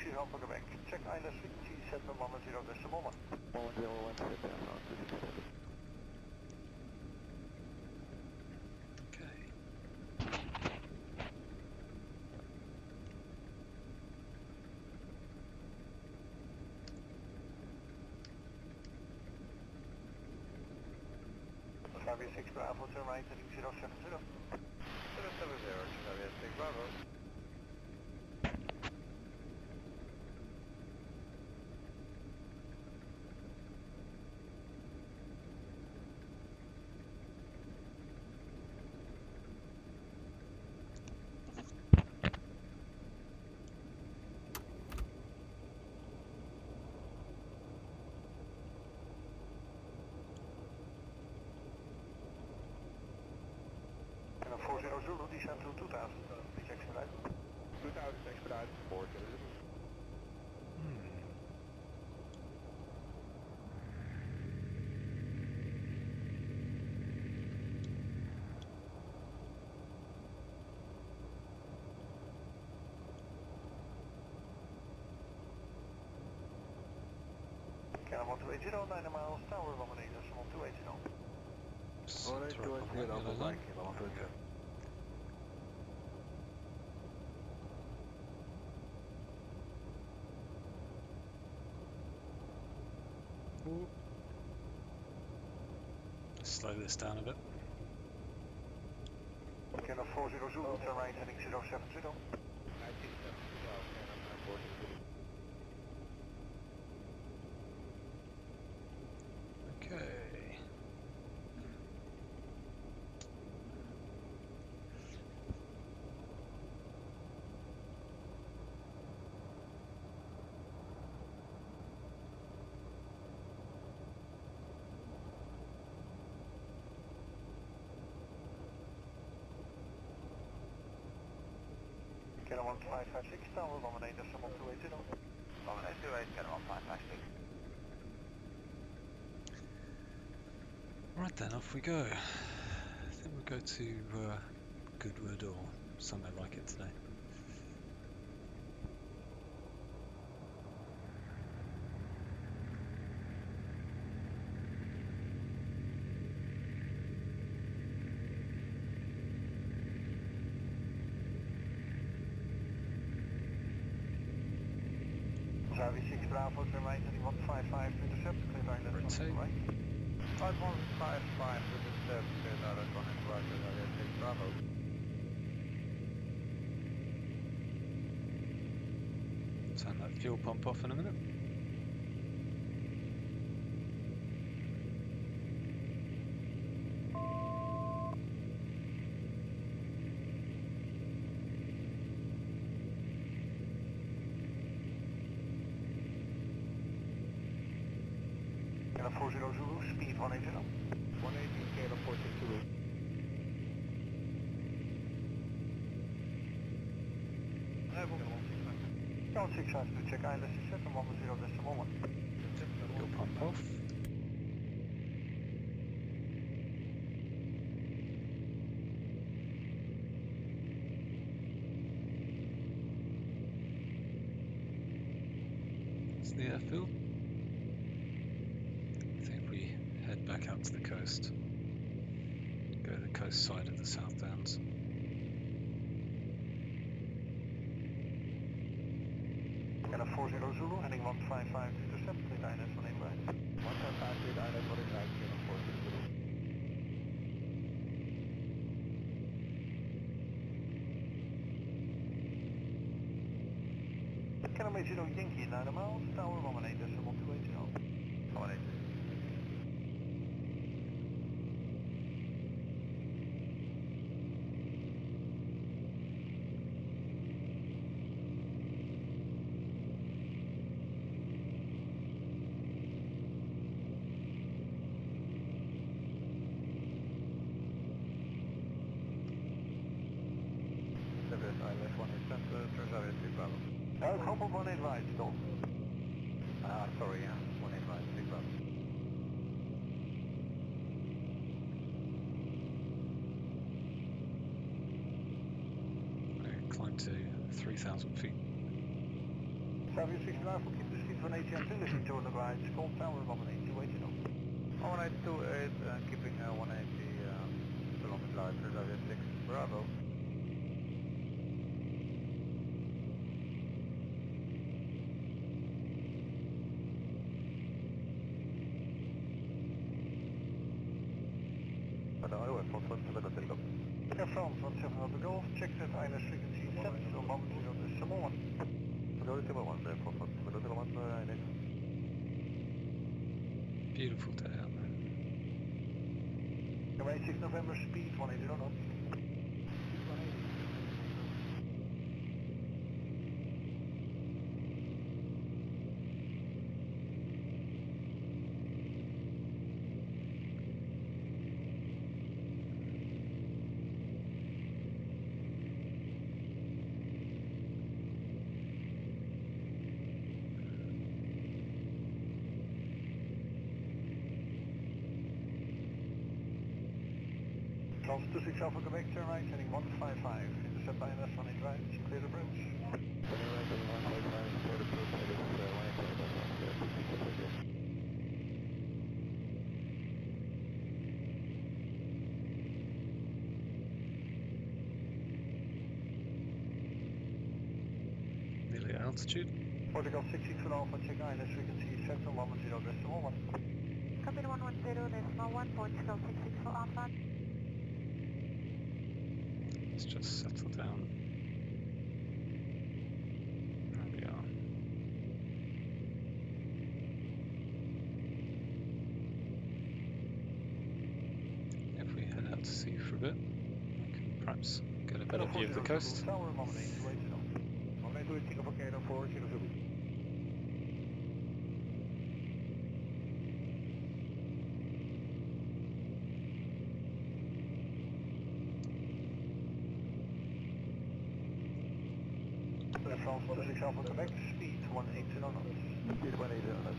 Taxi Alpha Quebec. Check ILS frequency 710 decimal 1. 101 set down, Chicago 6 Bravo, turn right heading 070. 070, Chicago 6 Bravo. And a 40 Zulu, descend to 2000, expedite. 2000 expedite, 40 Zulu. Can 1280, 9 miles, tower 18, decimal 280. 18280, Alpha Mike, Kilo 120. Slow this down a bit. Can a 40 Zulu, turn right heading 070. Okay. Can 1556, tower 18, decimal 280. 1828, can 1556. Right then, off we go. I think we'll go to Goodwood or somewhere like it today. Charlie 6 Bravo, turn right heading 155 to intercept, clear island on the right. 5155 to intercept, clear island on the right, Charlie 6 Bravo. Turn that fuel pump off in a minute. Can a 40 Zulu, speed 180. 180, Kilo 40 Zulu. Go 65 to check ILS 710 decimal 1. Fuel pump off. It's the airfield. I think we head back out to the coast. Go to the coast side of the South Downs. Can a 40 Zulu, heading 155 to intercept, clear island on the right. 155 clear island on the right, Kilo 40 Zulu. Can I make you know Yankee 9 miles, tower 18, decimal 280. 18. ILS 180, turns out it's 3 Bravo. Couple 18 right, stop. Sorry, yeah, 18 right, 3 Bravo. Climb to 3,000 feet. Southern 69 will keep the speed 180 until listening to the right. Call tower 180, waiting on. 1828, keeping 180 kilometers lighter, Southern 6, Bravo. Air France 17 Hotel Golf, check that ILS frequency set on 110 decimal 1. Beautiful day out there. Runway 6 November, speed 180 knots. France 26 Alpha Quebec, turn right, heading 155. Intercept ILS 180 right, clear the approach. Nearly at altitude. Portugal 66 for Alpha, check ILS frequency set on 110 decimal 1. Copy 110 decimal 1, Portugal 66 for Alpha. Let's just settle down. There we are. If we head out to sea for a bit, we can perhaps get a better view of the coast. Tower 180, waiting on. 180, Singapore Cato 400. France 26 Alpha Quebec, speed 180 knots. Speed 180 knots,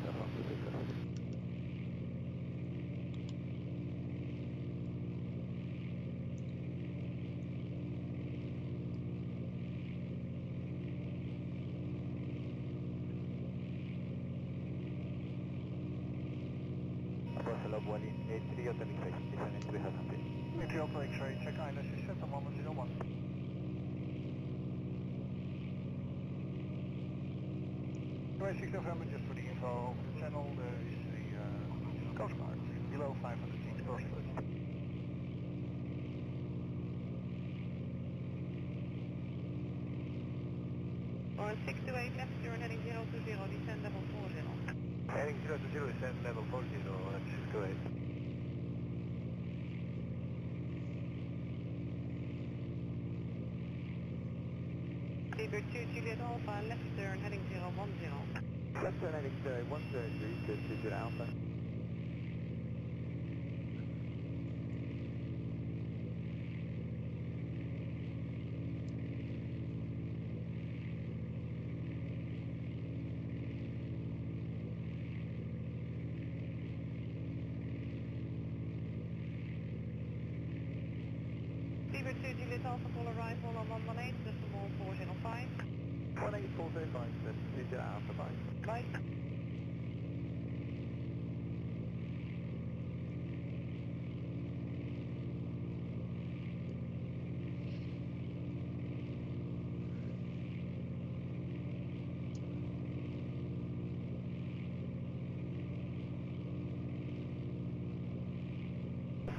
Entry Alpha X-ray, check ILS is set on 101. Runway 6 November, just for the info over the channel, there is a Coast Guard below 500 feet crossing. 628 left turn heading 020, descend level 40. Heading 020, descend level 40, that's 628. Libra 2 Juliet Alpha, left turn heading 010. Left turn heading 103 to Juliet Alpha. Libra 2 Juliet Alpha, call arrival on 118, decimal 405. 18405, that's Juliet Alpha, bye. Bye.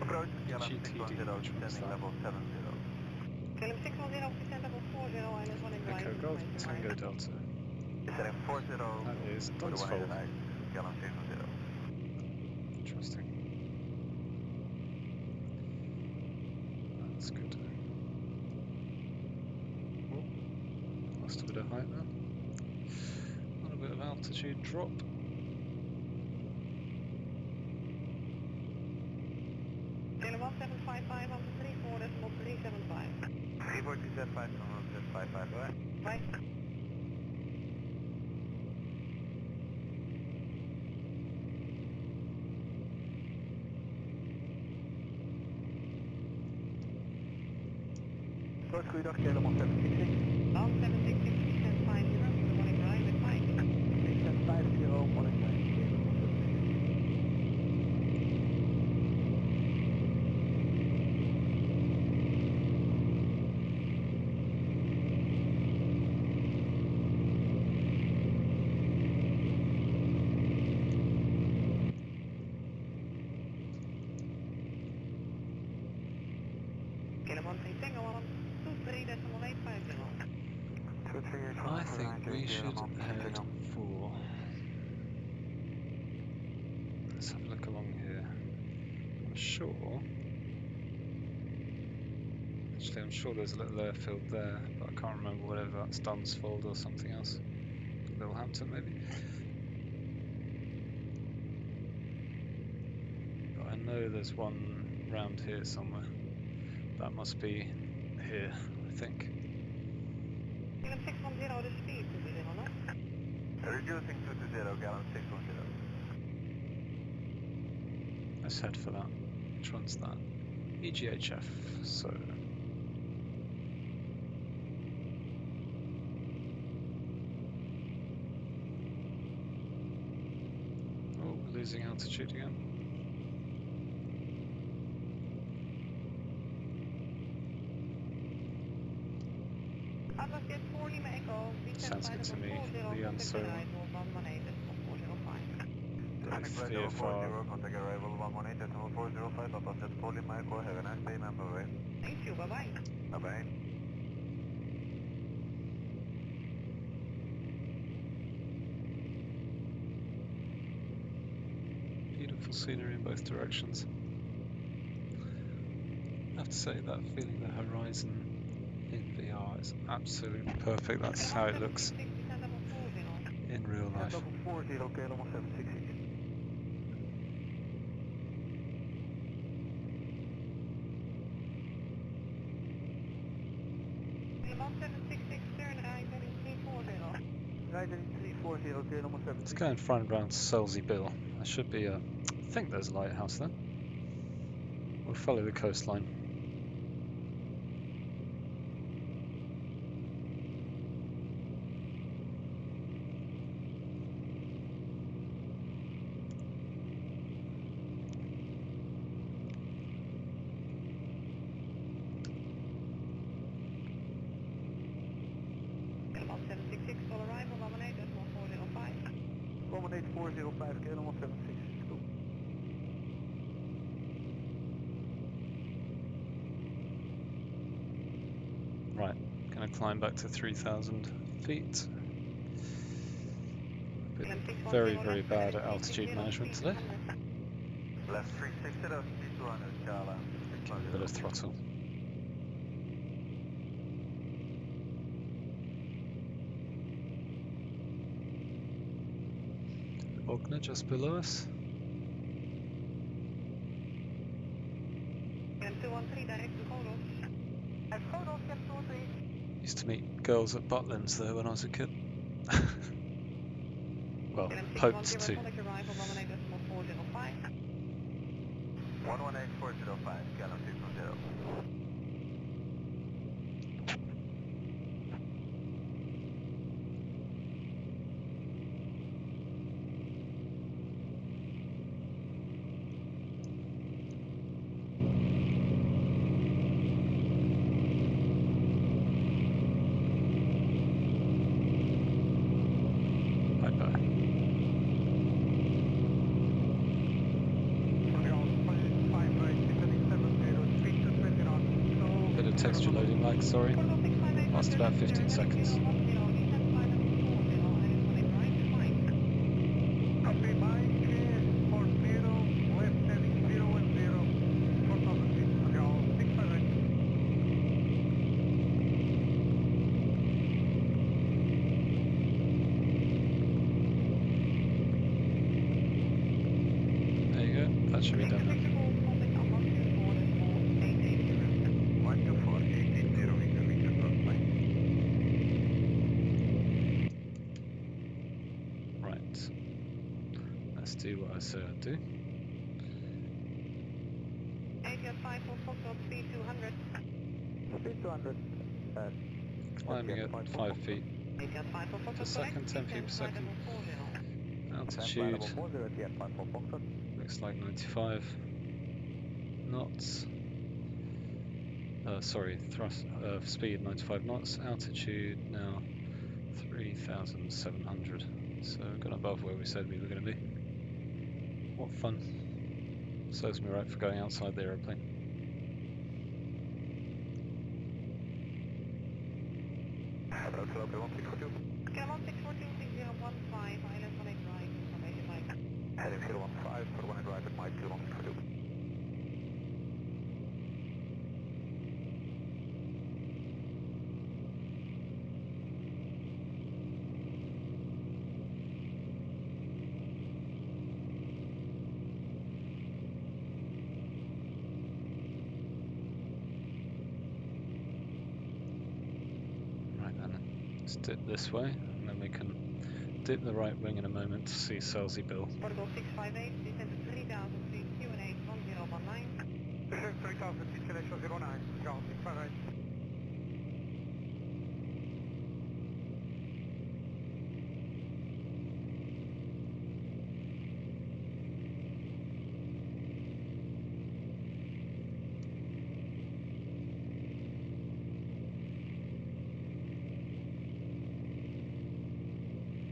Approach KLM GTD, 610, which one's descending that? level 70. KLM 610, descend level 40, island 1 in right. Echo Golf, Tango Delta. Descending 40, That is for the 189, Dunsfold. KLM 610. Interesting. That's good. Oh, lost a bit of height there. A little bit of altitude drop. KLM 1755, after 34, decimal 375. 340 Z5, 755, alright? Bye. Goeiedag, KLM 766. 766, descend 50, for the 1 in right with Mike. I think we should head for... Let's have a look along here. I'm sure... Actually, I'm sure there's a little airfield there, but I can't remember whether that's Dunsfold or something else. Littlehampton, maybe? But I know there's one round here somewhere. That must be here, I think. Gallon 610, the speed position on that. Reducing 220, gallon 610. Let's head for that. Which one's that? EGHF, so... Oh, we're losing altitude again. Atlas Jet 4 Lima Echo, Sounds good to me. Leon, so... VFR. 40, contact arrival 118.405, Atlas Jet 4 Lima Echo, have a nice day, member way. Thank you, bye-bye. Bye-bye. Beautiful scenery in both directions. I have to say that feeling the horizon in VR is absolutely perfect. That's how it looks in real life. Double 40, okay, almost 760. Right, 340, okay, almost 760. Let's go and find around Selsey Bill. There should be a... I think there's a lighthouse there. We'll follow the coastline. About 766, full arrival, 118.405. 118.405, okay, almost 762. Right, gonna climb back to 3,000 feet. Been very, very bad at altitude management today. Left 360, speed 200, Charlie. A bit of throttle. Ogna just below us. And 213, direct to Kodos. At Kodos, get 213. Used to meet girls at Butlins there when I was a kid. Well, hoped to. 118.405, gallon 610. Bye-bye. Bit of texture loading lag, sorry. Lost about 15 seconds. There you go, that should be done now. 124.880 meter cross line. Right. Let's do what I said I'd do. Speed 200. Speed 200. Climbing at 5 feet per second, 10 feet per second. Altitude looks like 95 knots. Sorry, thrust speed 95 knots. Altitude now 3,700. So we've gone above where we said we were going to be. What fun! Serves me right for going outside the aeroplane. Approx Kilo 1642. Kilo 1642, 6015, island 18 right, information Mike. Heading 015 for 18 right at Mike, Kilo 1642. Right then, let's dip this way, and then we can dip the right wing in a moment to see Selsey Bill. Protocol 658, descend to 3000 feet, Q&A 1019. Descent 3000 feet, connection 09, Charles 658.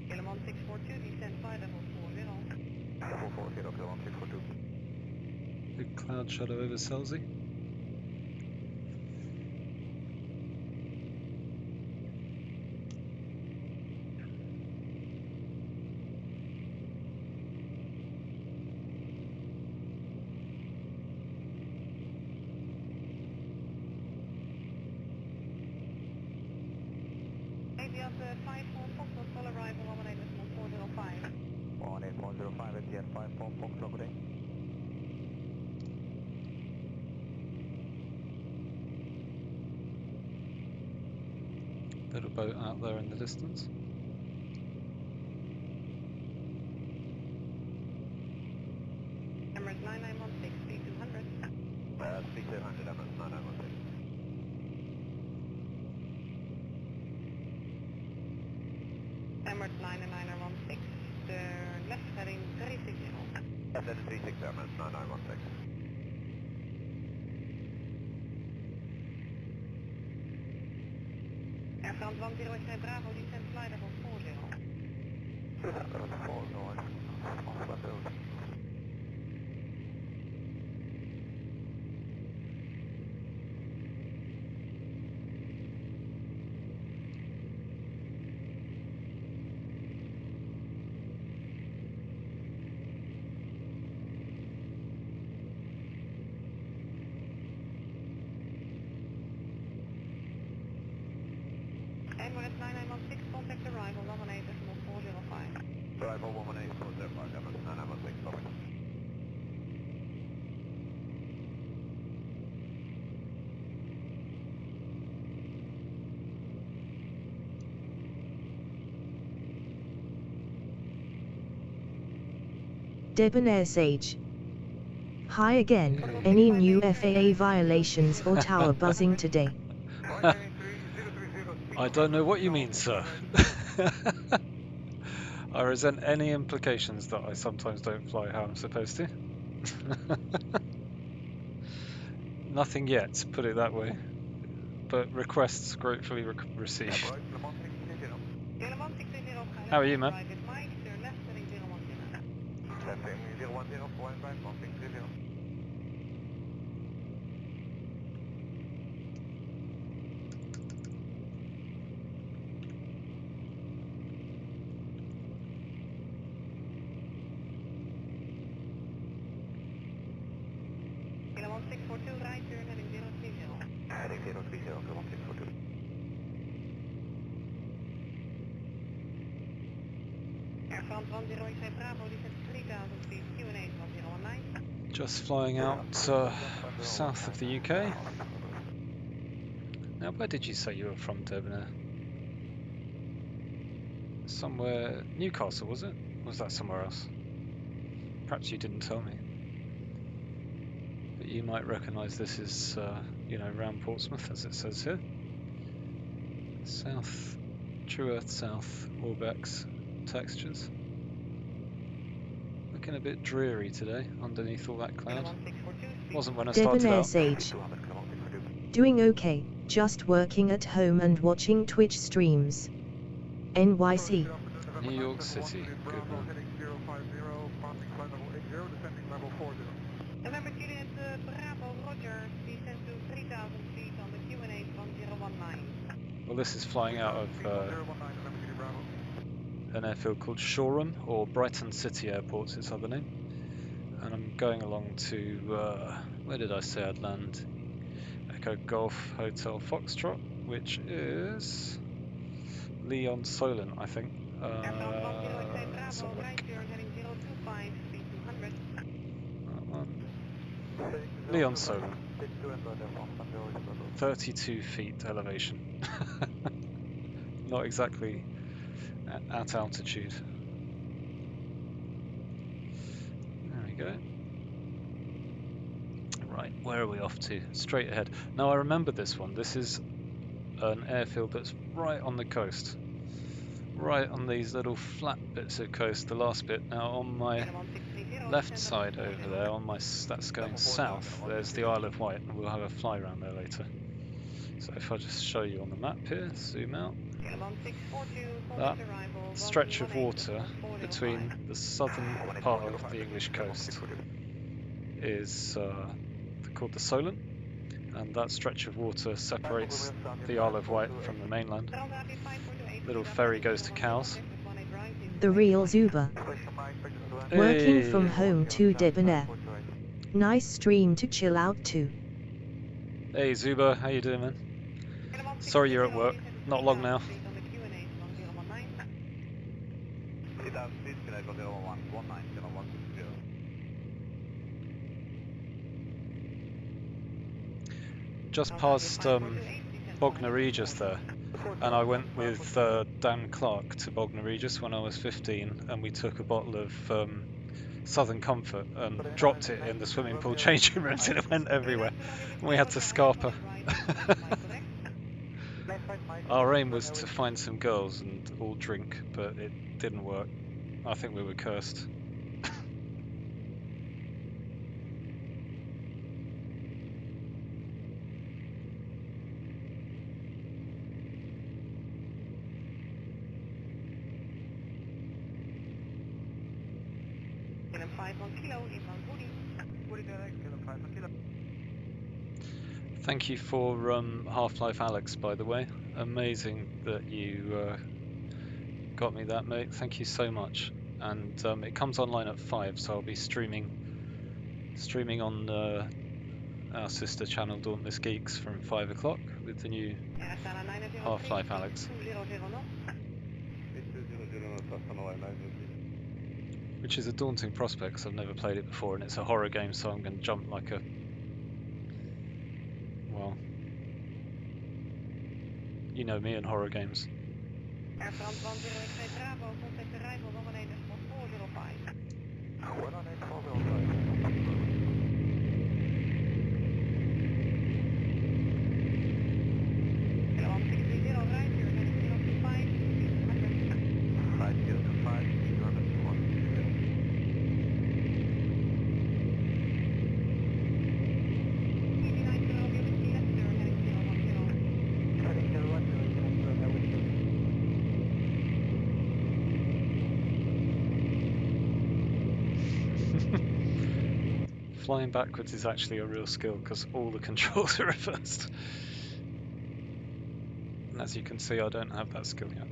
Kilo 1642, descend 5 level 40. Level 40, Kilo 1642. Big cloud shadow over Selsey. ABS 54 Foxtrot, full arrival, 18.405. 18.05 at the end, 5 Fox, good day. Little boat out there in the distance. Emirates 9916, speed 200. Speed 200, Emirates 9916. Emirates 9916, turn left heading 360. Left heading 36, Emirates 9916. Air France 10 Bravo, descend flight level 40. Level 4 north, off left road. Emirates 9916, contact arrival, 18.405. Arrival 18.405, Emirates 9916, copy. Debonair Sage. Hi again, any new FAA violations or tower buzzing today? I don't know what you mean, sir. I resent any implications that I sometimes don't fly how I'm supposed to. Nothing yet, put it that way. But requests gratefully received. How are you, man? Left heading 010, 415, 1630. Kilo 1642, right turn heading 030. Heading 030, Kilo 1642. Air France 10 Bravo, descend 3000 feet, Q&A 1019. Just flying out south of the UK. Now, where did you say you were from, Debonair? Somewhere... Newcastle, was it? Or was that somewhere else? Perhaps you didn't tell me. But you might recognise this is, you know, around Portsmouth, as it says here. South, True Earth South, Orbex textures. Looking a bit dreary today, underneath all that cloud. Wasn't when I started Debonair out. Sage. Doing okay, just working at home and watching Twitch streams. NYC. New York City, good man. November Juliet Bravo, Roger, descend to 3000 feet on the Q&A 1019. Well, this is flying out of 019 November Kilo Bravo. an airfield called Shoreham, or Brighton City Airport's its other name. And I'm going along to, where did I say I'd land? Echo Golf Hotel Foxtrot, which is Leon Solent, I think. Let's have a look. That one. Leon Solent. 32 feet elevation. Not exactly at altitude. There we go. Right, where are we off to? Straight ahead. Now I remember this one. This is an airfield that's right on the coast. Right on these little flat bits of coast, the last bit. Now on my left side over there, that's going south, there's the Isle of Wight, and we'll have a fly around there later. So if I just show you on the map here, zoom out, that stretch of water between the southern part of the English coast is called the Solent, and that stretch of water separates the Isle of Wight from the mainland. Little ferry goes to Cowes. The real Zuba. Working from home to Debonair. Nice stream to chill out to. Hey Zuba, how you doing, man? Sorry you're at work. Not long now. Just past Bognor Regis there, and I went with Dan Clark to Bognor Regis when I was 15, and we took a bottle of Southern Comfort and dropped it in the swimming pool changing rooms, and it went everywhere. And we had to scarper. Our aim was to find some girls and all drink, but it didn't work. I think we were cursed. Thank you for Half-Life Alex, by the way. Amazing that you got me that, mate. Thank you so much. And it comes online at 5, so I'll be streaming on our sister channel Dauntless Geeks from 5 o'clock with the new Half-Life Alex. Which is a daunting prospect because I've never played it before, and it's a horror game, so I'm going to jump like a... well... you know me and horror games. Flying backwards is actually a real skill because all the controls are reversed. And as you can see, I don't have that skill yet.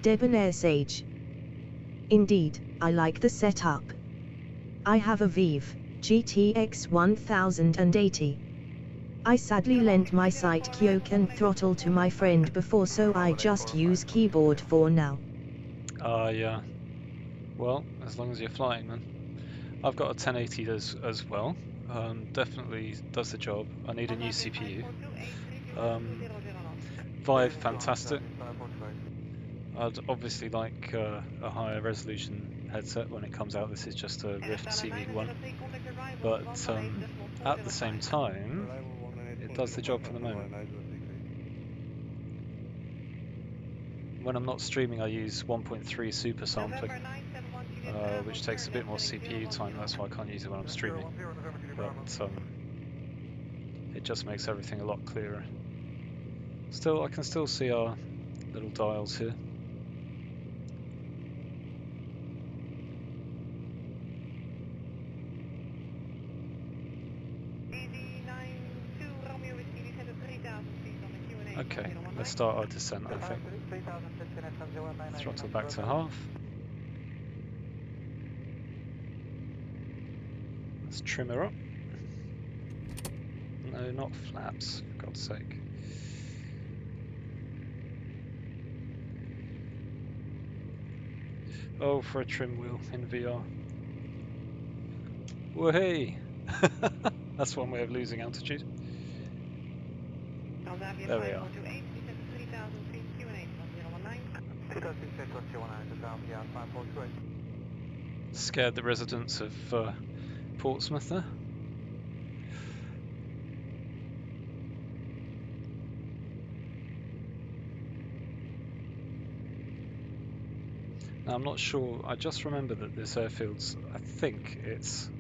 Debonair Sage. Indeed, I like the setup. I have a Vive GTX 1080. I sadly lent my sight yoke and throttle to my friend before, so I just use keyboard for now. Yeah. Well, as long as you're flying, then. I've got a 1080 as well. Definitely does the job. I need a new CPU. Vive, fantastic. I'd obviously like a higher resolution headset when it comes out. This is just a Rift CV1. But at the same time, it does the job for the moment. When I'm not streaming, I use 1.3 super sampling, which takes a bit more CPU time. That's why I can't use it when I'm streaming. But it just makes everything a lot clearer. Still, I can still see our little dials here. Okay, let's start our descent, I think. Throttle back to half. Let's trim her up. No, not flaps, for God's sake. Oh, for a trim wheel in VR. Whoa-hey! That's one way of losing altitude. There we are. Scared the residents of Portsmouth there. Now, I'm not sure, I just remember that this airfield's, I think it's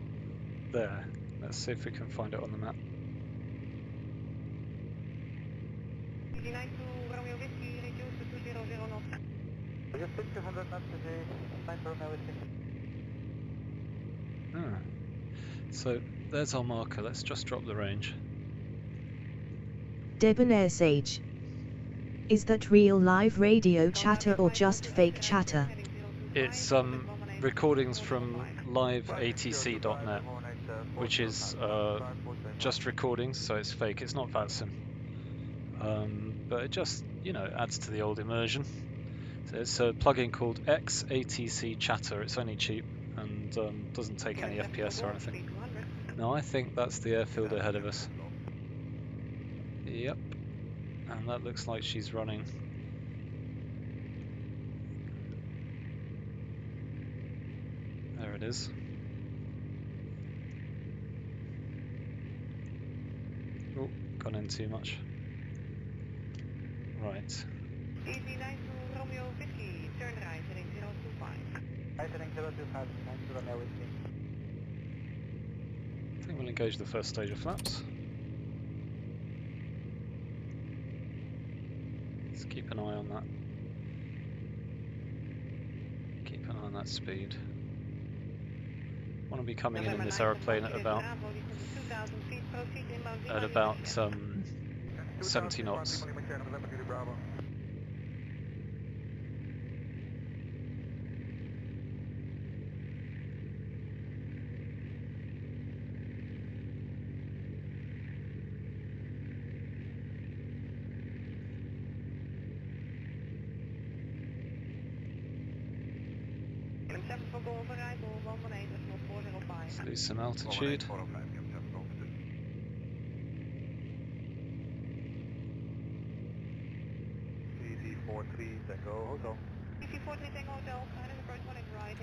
there. Let's see if we can find it on the map. Ah. So there's our marker, let's just drop the range. Debonair Sage. Is that real live radio chatter or just fake chatter? It's recordings from liveatc.net, which is just recordings, so it's fake, it's not VRFlightSim. But it just, you know, adds to the old immersion. So it's a plugin called XATC Chatter, it's only cheap and doesn't take any FPS or anything. Now I think that's the airfield ahead of us. Yep, and that looks like she's running. There it is. Oh, gone in too much. Right. Easy 9 to Romeo Whiskey, turn right, heading 025. Heading 025, 9 to Romeo Whiskey. I think we'll engage the first stage of flaps. Let's keep an eye on that. Keep an eye on that speed. Want to be coming in this aeroplane at about 70 knots. Let's lose some altitude.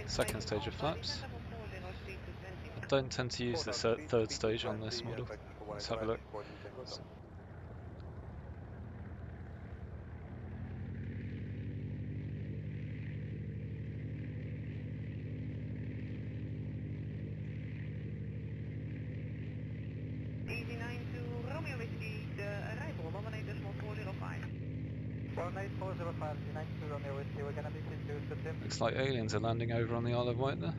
Second stage of flaps. I don't tend to use this third stage on this model. Let's have a look. Easy 9 to Romeo Whiskey, de arrival, 118.405. 18405, United to Romeo Whiskey, we're going to be to Looks like aliens are landing over on the Isle of Wight there.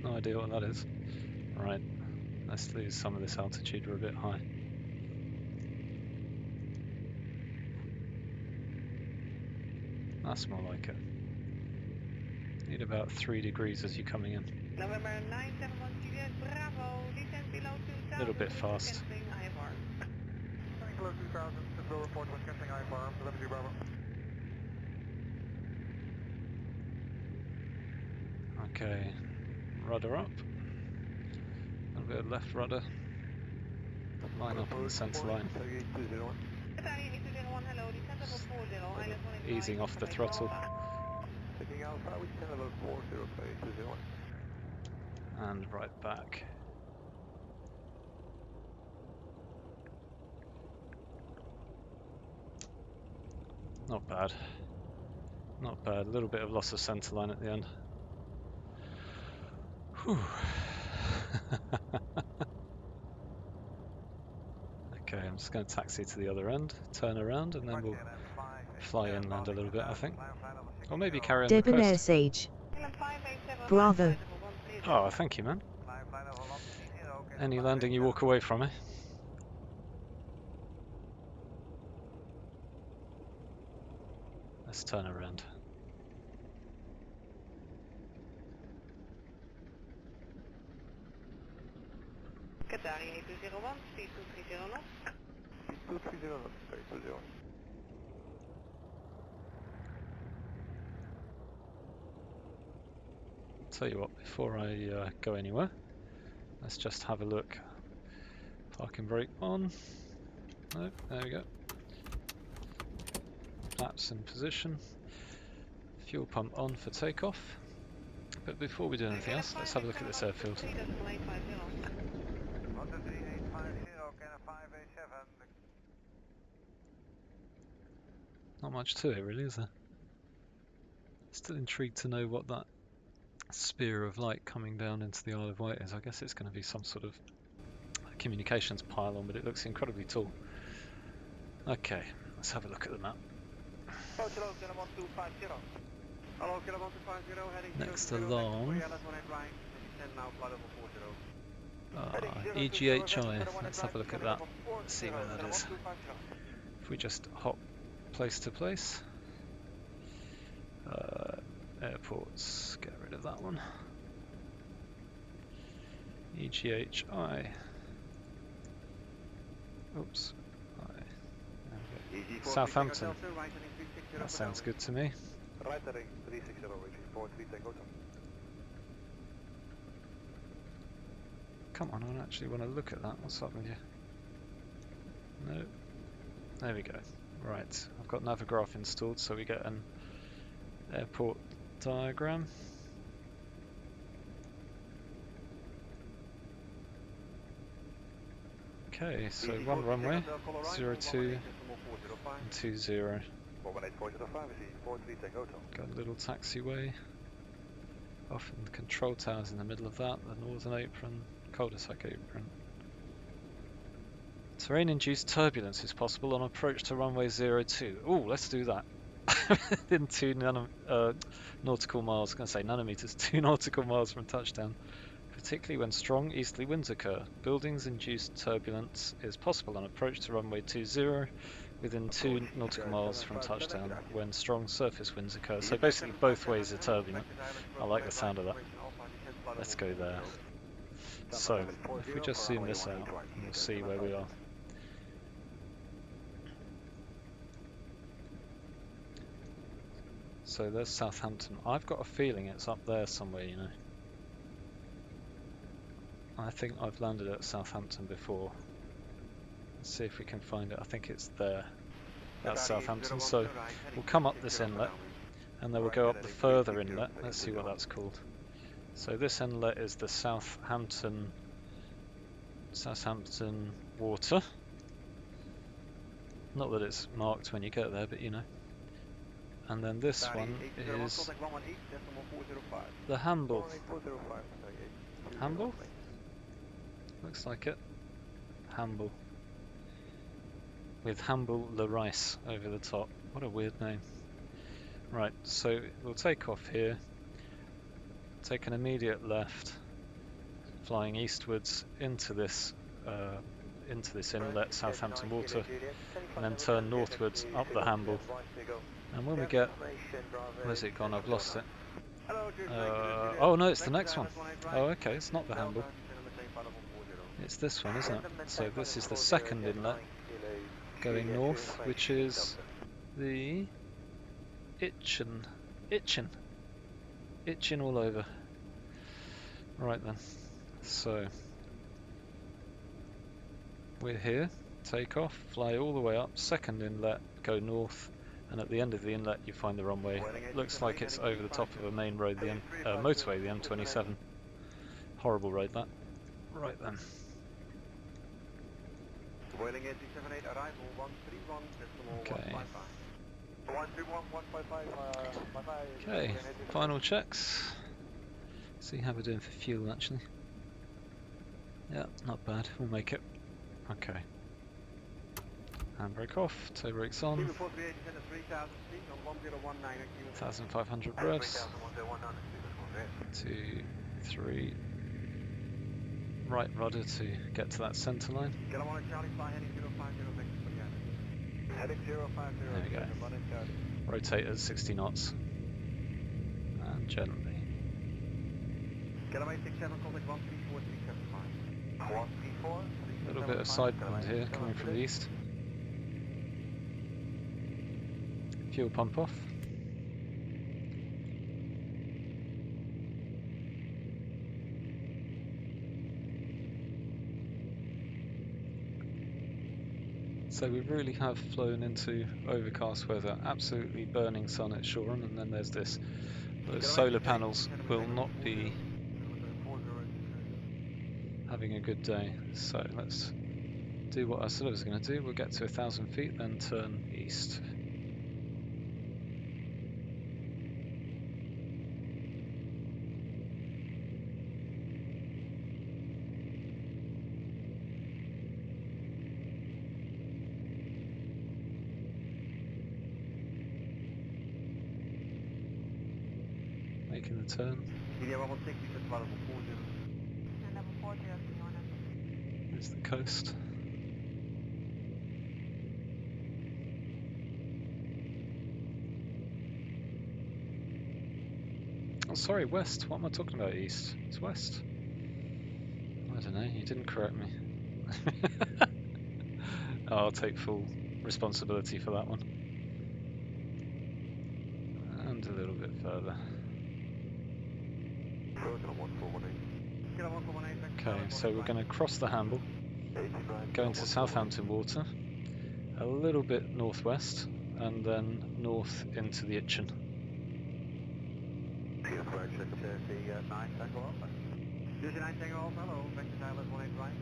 No idea what that is. Right, let's lose some of this altitude, we're a bit high. That's more like it. Need about 3 degrees as you're coming in. November 971 Juliet Bravo, descent below 2000. A little bit fast. Below 2000, the flow report was cancelling IFR, 11 Bravo. Okay, rudder up. A little bit of left rudder. Line up on the centre line. Easing off the throttle. And right back. Not bad. Not bad. A little bit of loss of centre line at the end. Whew. Okay, I'm just going to taxi to the other end, turn around, and then we'll fly inland a little bit, I think. Or maybe carry on the Debonair coast. Sage. Bravo. Oh, thank you, man. Any landing you walk away from, eh? turn around. Qatari 8201, speed 230 knots. 230 knots, 320. Tell you what, before I go anywhere, let's just have a look. Parking brake on. No, there we go. Flaps in position. Fuel pump on for takeoff. But before we do anything else, let's have a look at this airfield. 3850. 13850, can a 587. Not much to it really, is there? Still intrigued to know what that spear of light coming down into the Isle of Wight is. I guess it's going to be some sort of communications pylon, but it looks incredibly tall. Okay, let's have a look at the map. Hello, Kilo 1250. Hello, Kilo 1250, heading Next along, EGHI. Let's have a look at that. Let's see where that is. If we just hop place to place. Airports, get rid of that one. EGHI. Oops. Southampton. That sounds good to me. Right heading 360, 43 Tango. Come on, I actually want to look at that. What's up with you? No. There we go. Right, I've got Navigraph installed, so we get an airport diagram. Okay, so one runway, 02 and 20. Got a little taxiway. Often control towers in the middle of that, the northern apron, cul-de-sac apron. Terrain-induced turbulence is possible on approach to runway 02. Oh, let's do that. In 2 nautical miles, I was going to say nanometers, 2 nautical miles from touchdown. Particularly when strong easterly winds occur. Buildings-induced turbulence is possible on approach to runway 20 within 2 nautical miles from touchdown when strong surface winds occur. So basically both ways are turbulent. I like the sound of that. Let's go there. So, if we just zoom this out, we'll see where we are. So there's Southampton. I've got a feeling it's up there somewhere, you know. I think I've landed at Southampton before. Let's see if we can find it. I think it's there. That's Southampton. So we'll come up this inlet and then we'll go up the further inlet. Let's see what that's called. So this inlet is the Southampton water. Not that it's marked when you get there, but you know. And then this one is the Hamble. Hamble? Looks like it. Hamble. With Hamble Le Rice over the top. What a weird name. Right, so we'll take off here. Take an immediate left, flying eastwards into this inlet, Southampton Water, and then turn northwards up the Hamble. And when we get, where's it gone? I've lost it. Oh no, it's the next one. Oh okay, it's not the Hamble. It's this one, isn't it? So this is the second inlet going north, which is the Itchen all over. Right then, so we're here, take off, fly all the way up, second inlet, go north, and at the end of the inlet you find the runway. Looks like it's over the top of a main road, the motorway, the M27. Horrible road that. Right then. Okay. Okay, final checks. See how we're doing for fuel actually. Yeah, not bad, we'll make it. Okay. Handbrake off, toe brakes on. 1,500 revs. 2, 3. Right rudder to get to that centre line. Heading 050, There we go. Monday Charlie. Rotate at 60 knots. And gently. Kilometer 67, contact 134, 375. 134. A little bit of side wind here coming from the east. Fuel pump off. So we really have flown into overcast weather, absolutely burning sun at Shoreham, and then there's this. Those solar panels will not be having a good day. So let's do what I said I was going to do. We'll get to 1,000 feet, then turn east. Making the turn. There's the coast. Oh, sorry, west. What am I talking about? East. It's west. I don't know. You didn't correct me. I'll take full responsibility for that one. And a little bit further. Okay, so we're going to cross the Hamble, go into Southampton water, a little bit northwest, and then north into the Itchen.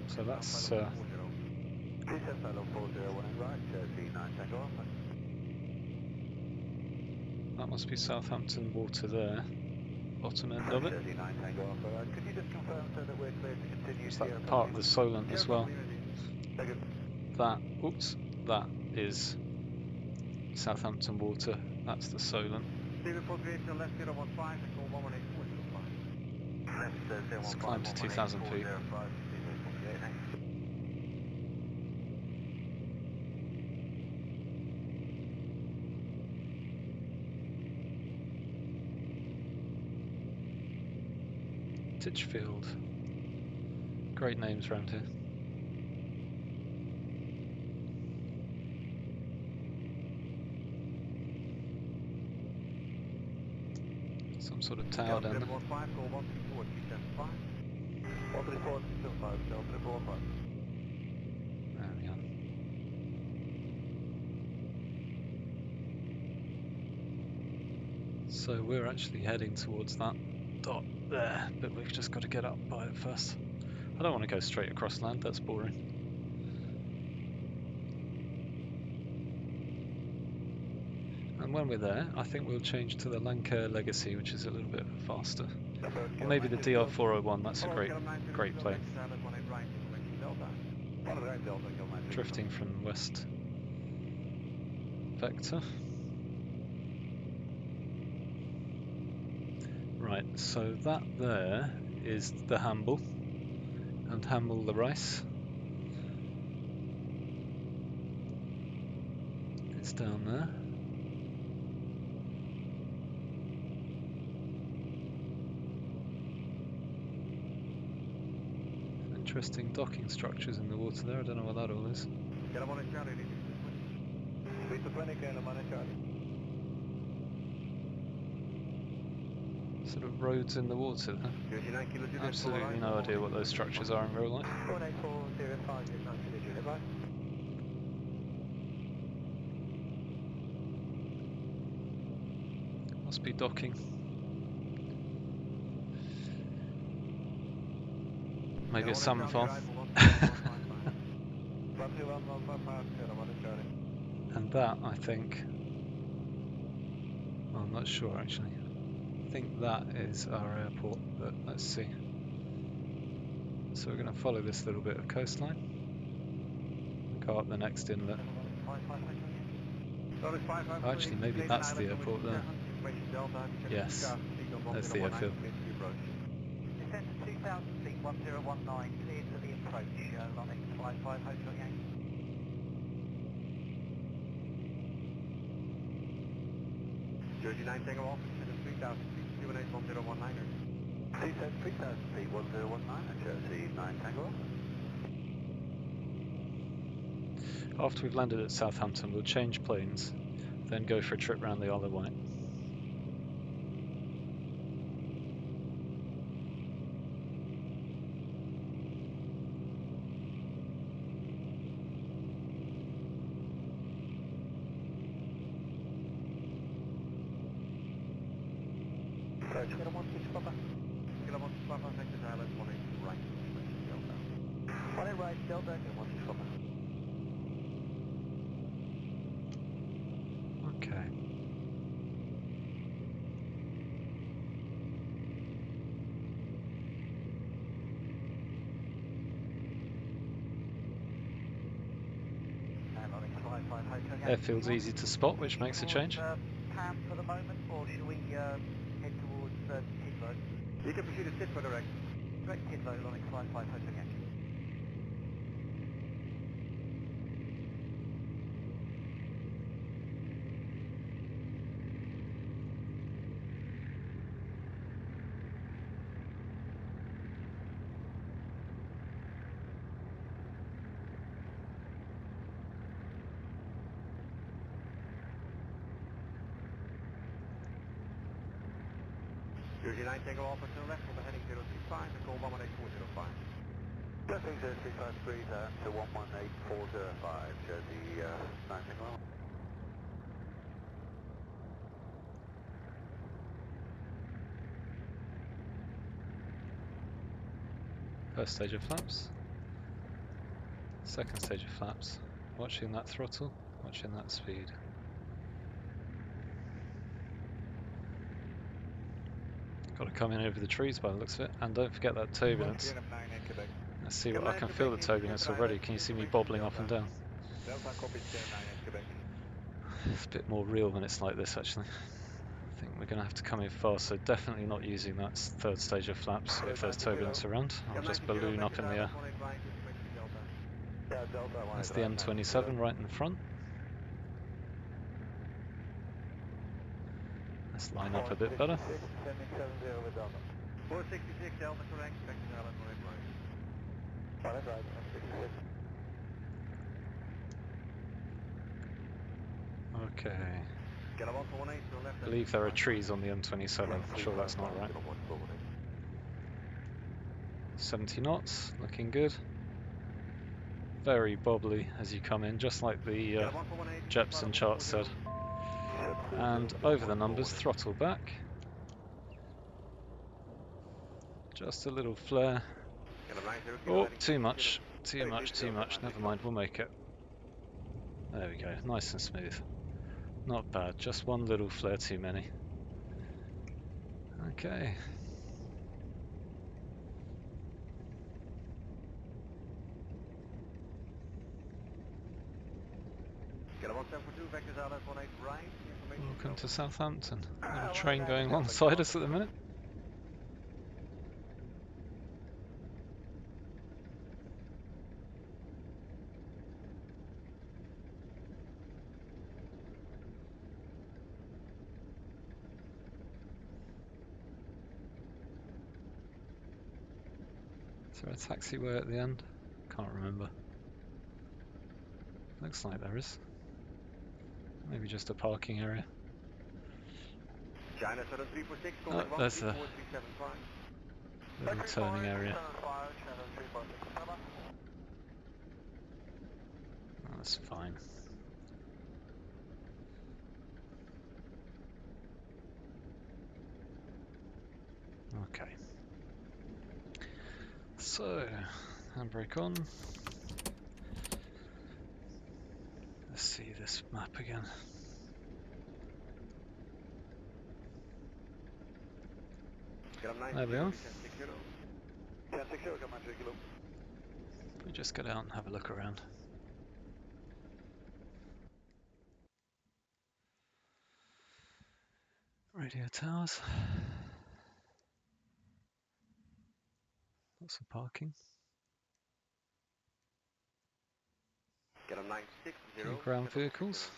So that's that must be Southampton water there, bottom end of it. Is that part of the Solent as well? That, oops, that is Southampton water, that's the Solent. Let's climb to 2,000 feet. Titchfield. Great names around here. Some sort of tower down there. There we are. So we're actually heading towards that dot there, but we've just got to get up by it first. I don't want to go straight across land, that's boring. And when we're there, I think we'll change to the Lancair Legacy, which is a little bit faster. Or maybe the DR401, that's a great plane. Drifting from west vector. Right, so that there is the Hamble, and Hamble the Rice. It's down there. Interesting docking structures in the water there, I don't know what that all is. Sort of roads in the water there. Absolutely no idea what those structures are in real life. Must be docking. Maybe a salmon farm. And that, I think, well, I'm not sure actually. I think that is our airport, but let's see. So we're going to follow this little bit of coastline and go up the next inlet. Oh, actually, maybe that's the airport there. Yes, there's the airfield. Descend to 2,000 feet, 1019, clear to the approach, running 55 Hotel Yankee. Jersey 9 Tango Alpha, descend 3000 feet, QNH 1019er. Descend 3000 feet, 1019, Jersey 9 Tango Alpha. After we've landed at Southampton, we'll change planes, then go for a trip round the Isle of Wight. Kilo 16 Papa. Kilo 16 Papa, Vector Island 182 right, Delta. 18 right, Delta, Kilo 16 Papa. Okay. Airfield's easy to spot, which makes a change. Pam for the moment, or should we head towards Tidlow? You can proceed to Tidlow direct. Direct Tidlow, Lonic 55 Hotel Yankee. Jersey 9 Tango Alpha to the left, we'll be heading 035 and call 118405. Testing 0353 to 118405, Jersey 9 Tango Alpha. First stage of flaps. Second stage of flaps. Watching that throttle, watching that speed. Got to come in over the trees by the looks of it, and don't forget that turbulence. Let's see what I can feel the turbulence already. Can you see me bobbling up and down? It's a bit more real when it's like this actually. I think we're going to have to come in fast, so definitely not using that third stage of flaps if there's turbulence around. I'll just balloon up in the air. That's the M27 right in front. Let's line up a bit better. 466 Delta correct, Vector Island 185. Okay. Get up for 18 to the left. I believe there are trees on the M27. I'm sure that's not right. 70 knots, looking good. Very bobbly as you come in, just like the Jepson chart said. And over the numbers, throttle back. Just a little flare. Oh, too much, too much, too much. Never mind, we'll make it. There we go, nice and smooth. Not bad, just one little flare too many. Okay. Welcome to Southampton. Got a train going alongside us at the minute. Is there a taxiway at the end? Can't remember. Looks like there is. Maybe just a parking area. Oh, there's the little turning area. That's fine. Okay. So, handbrake on. Let's see this map again. There we are. We just get out and have a look around. Radio towers. Lots of parking. Few ground vehicles.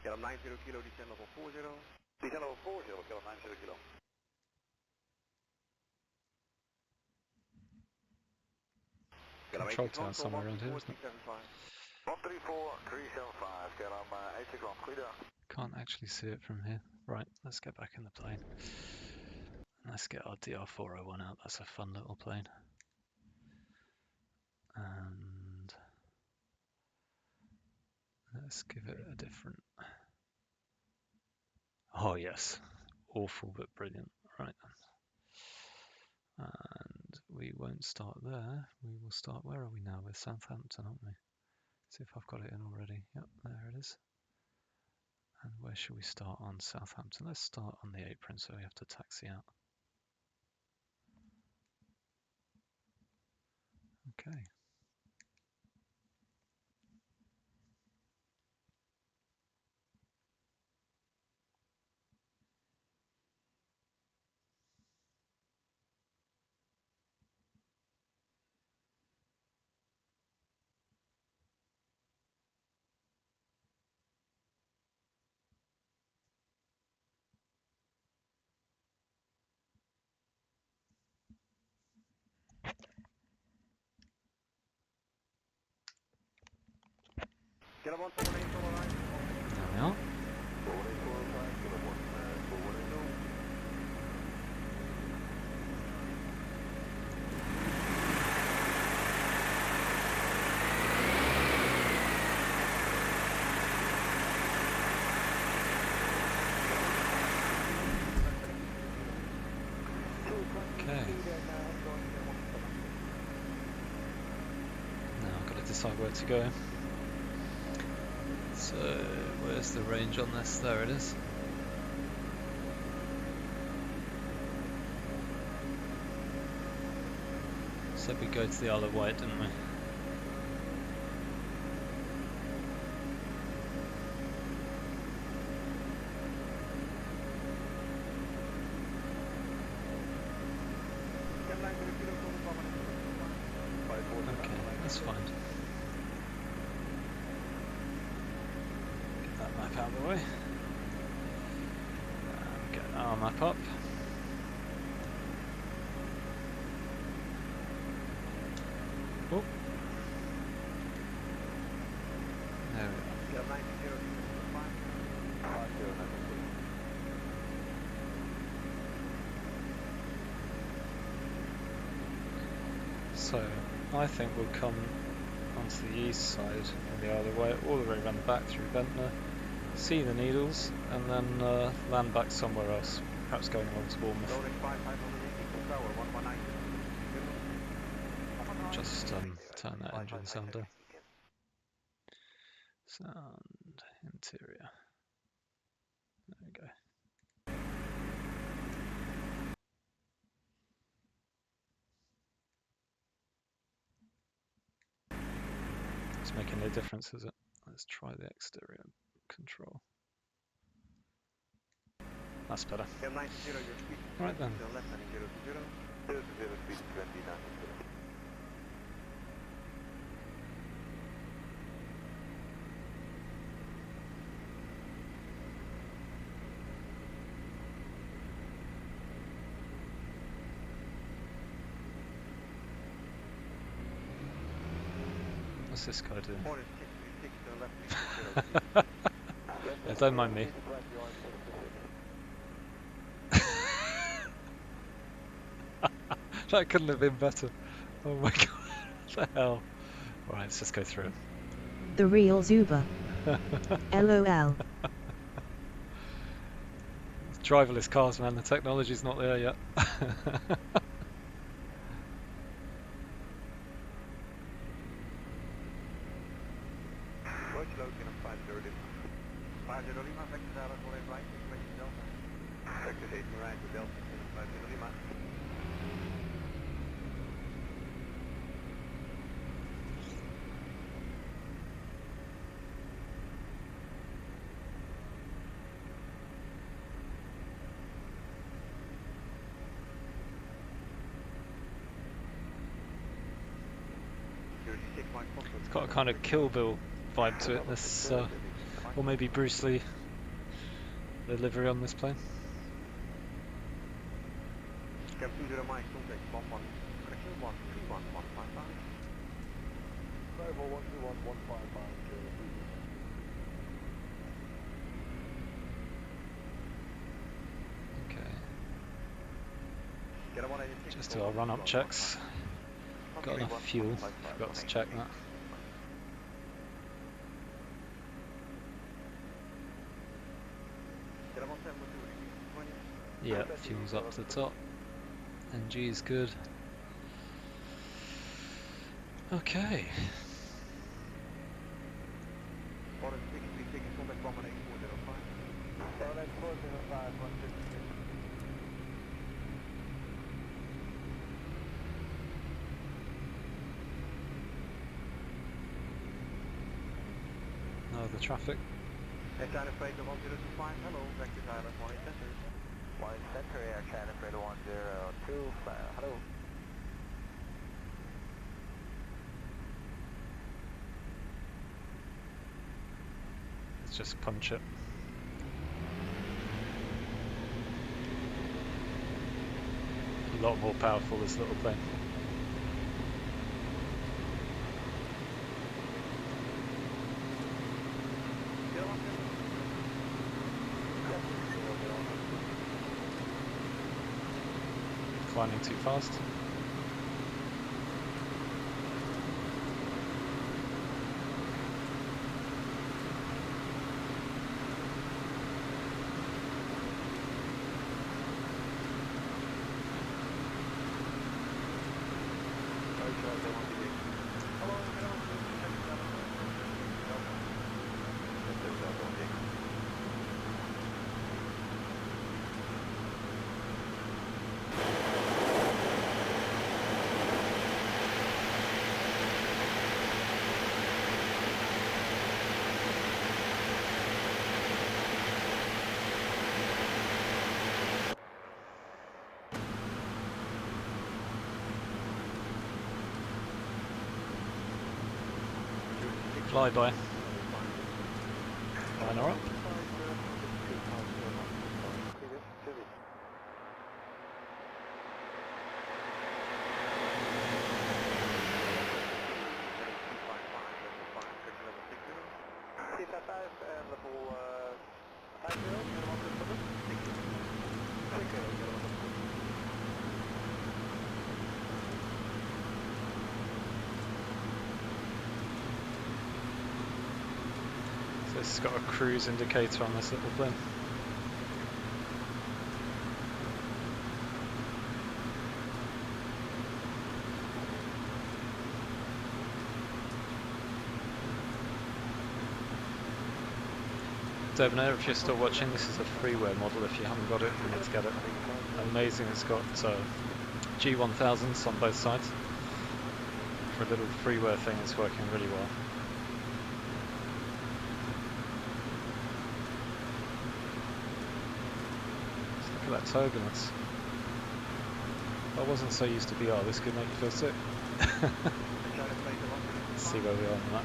Kilo 90 kilo, descend level 40. Descend level 40, kilo 90 kilo. Control tower somewhere around here, isn't it? 134,375, kilo 80 kilo, goeiedag. Can't actually see it from here. Right, let's get back in the plane. Let's get our DR401 out. That's a fun little plane. And let's give it a different... Oh yes, awful but brilliant. Right. And we won't start there. We will start, where are we now? We're Southampton, aren't we? See if I've got it in already. Yep, there it is. And where should we start on Southampton? Let's start on the apron so we have to taxi out. Okay. Kilo 148, kilo 9. There we are. Okay. Now I've got to decide where to go. So, where's the range on this? There it is. Said we go to the Isle of Wight, didn't we? Okay, that's fine. Get that map out of the way. Get our map up. Oh. There we are. So, I think we'll come onto the east side of the Isle of Wight, all the way around the back through Ventnor, see the Needles, and then land back somewhere else, perhaps going along to Bournemouth. Just turn that engine sound down. Sound, interior. There we go. It's making no difference, is it? Let's try the exterior control. That's better. Right then. What's this guy doing? Yeah, don't mind me. That couldn't have been better. Oh my god, what the hell? Alright, let's just go through. The real Zuba. LOL. Driverless cars, man, the technology's not there yet. It's got a kind of Kill Bill vibe to it, this Or maybe Bruce Lee delivery on this plane. Cam 20 Mike, contact 11, correction 131155. 50121 Okay. Get a 186. Just do our run-up checks. Got enough fuel. Forgot to check that. Get a 172. Yeah, fuel's up to the top. NG is good. Okay. 160, taking contact 18405. 18405, 156. No other traffic. Air China Freighter 1025, hello, vector island 1 center. 1 center, Air China Freighter 102, hello. Let's just punch it. A lot more powerful, this little plane. Climbing too fast. Flyby. Liner up. So this has got a cruise indicator on this little plane. Debonair, if you're still watching, this is a freeware model. If you haven't got it, you need to get it. Amazing, it's got G1000s on both sides. For a little freeware thing, it's working really well. Just look at that turbulence. If I wasn't so used to VR, this could make you feel sick. Let's see where we are on that.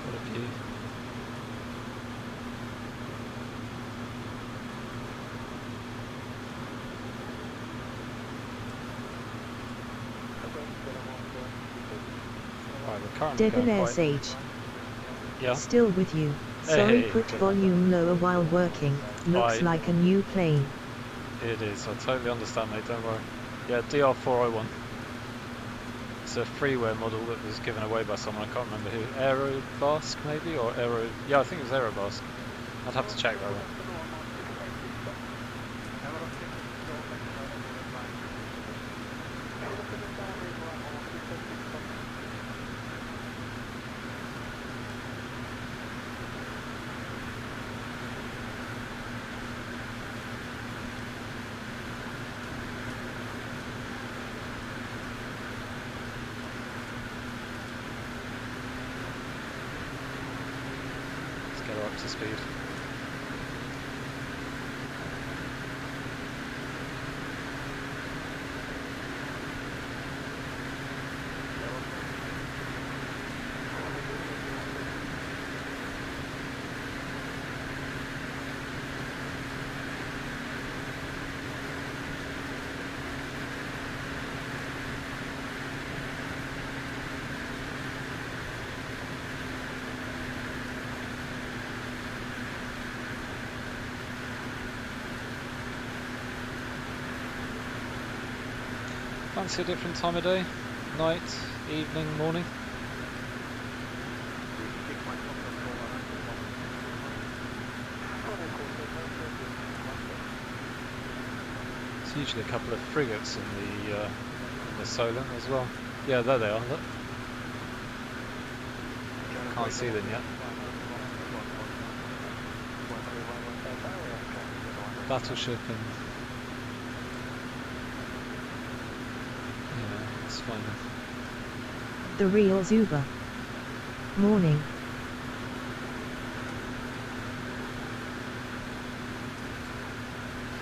What a view. Right, we're currently going Debonair quite... Sage. Yeah? Still with you. Sorry, Hey. put volume lower while working. Looks Right. like a new plane. It is, I totally understand, mate, don't worry. Yeah, DR401. It's a freeware model that was given away by someone, I can't remember who. Aerobask, maybe? Or Aero... Yeah, I think it was Aerobask. I'd have to check that one. get her up to speed. Fancy a different time of day? Night, evening, morning? There's usually a couple of frigates in the Solent as well. Yeah, there they are, look. Can't see them yet. Battleship and... yeah, it's fine. The real Zuba. Morning.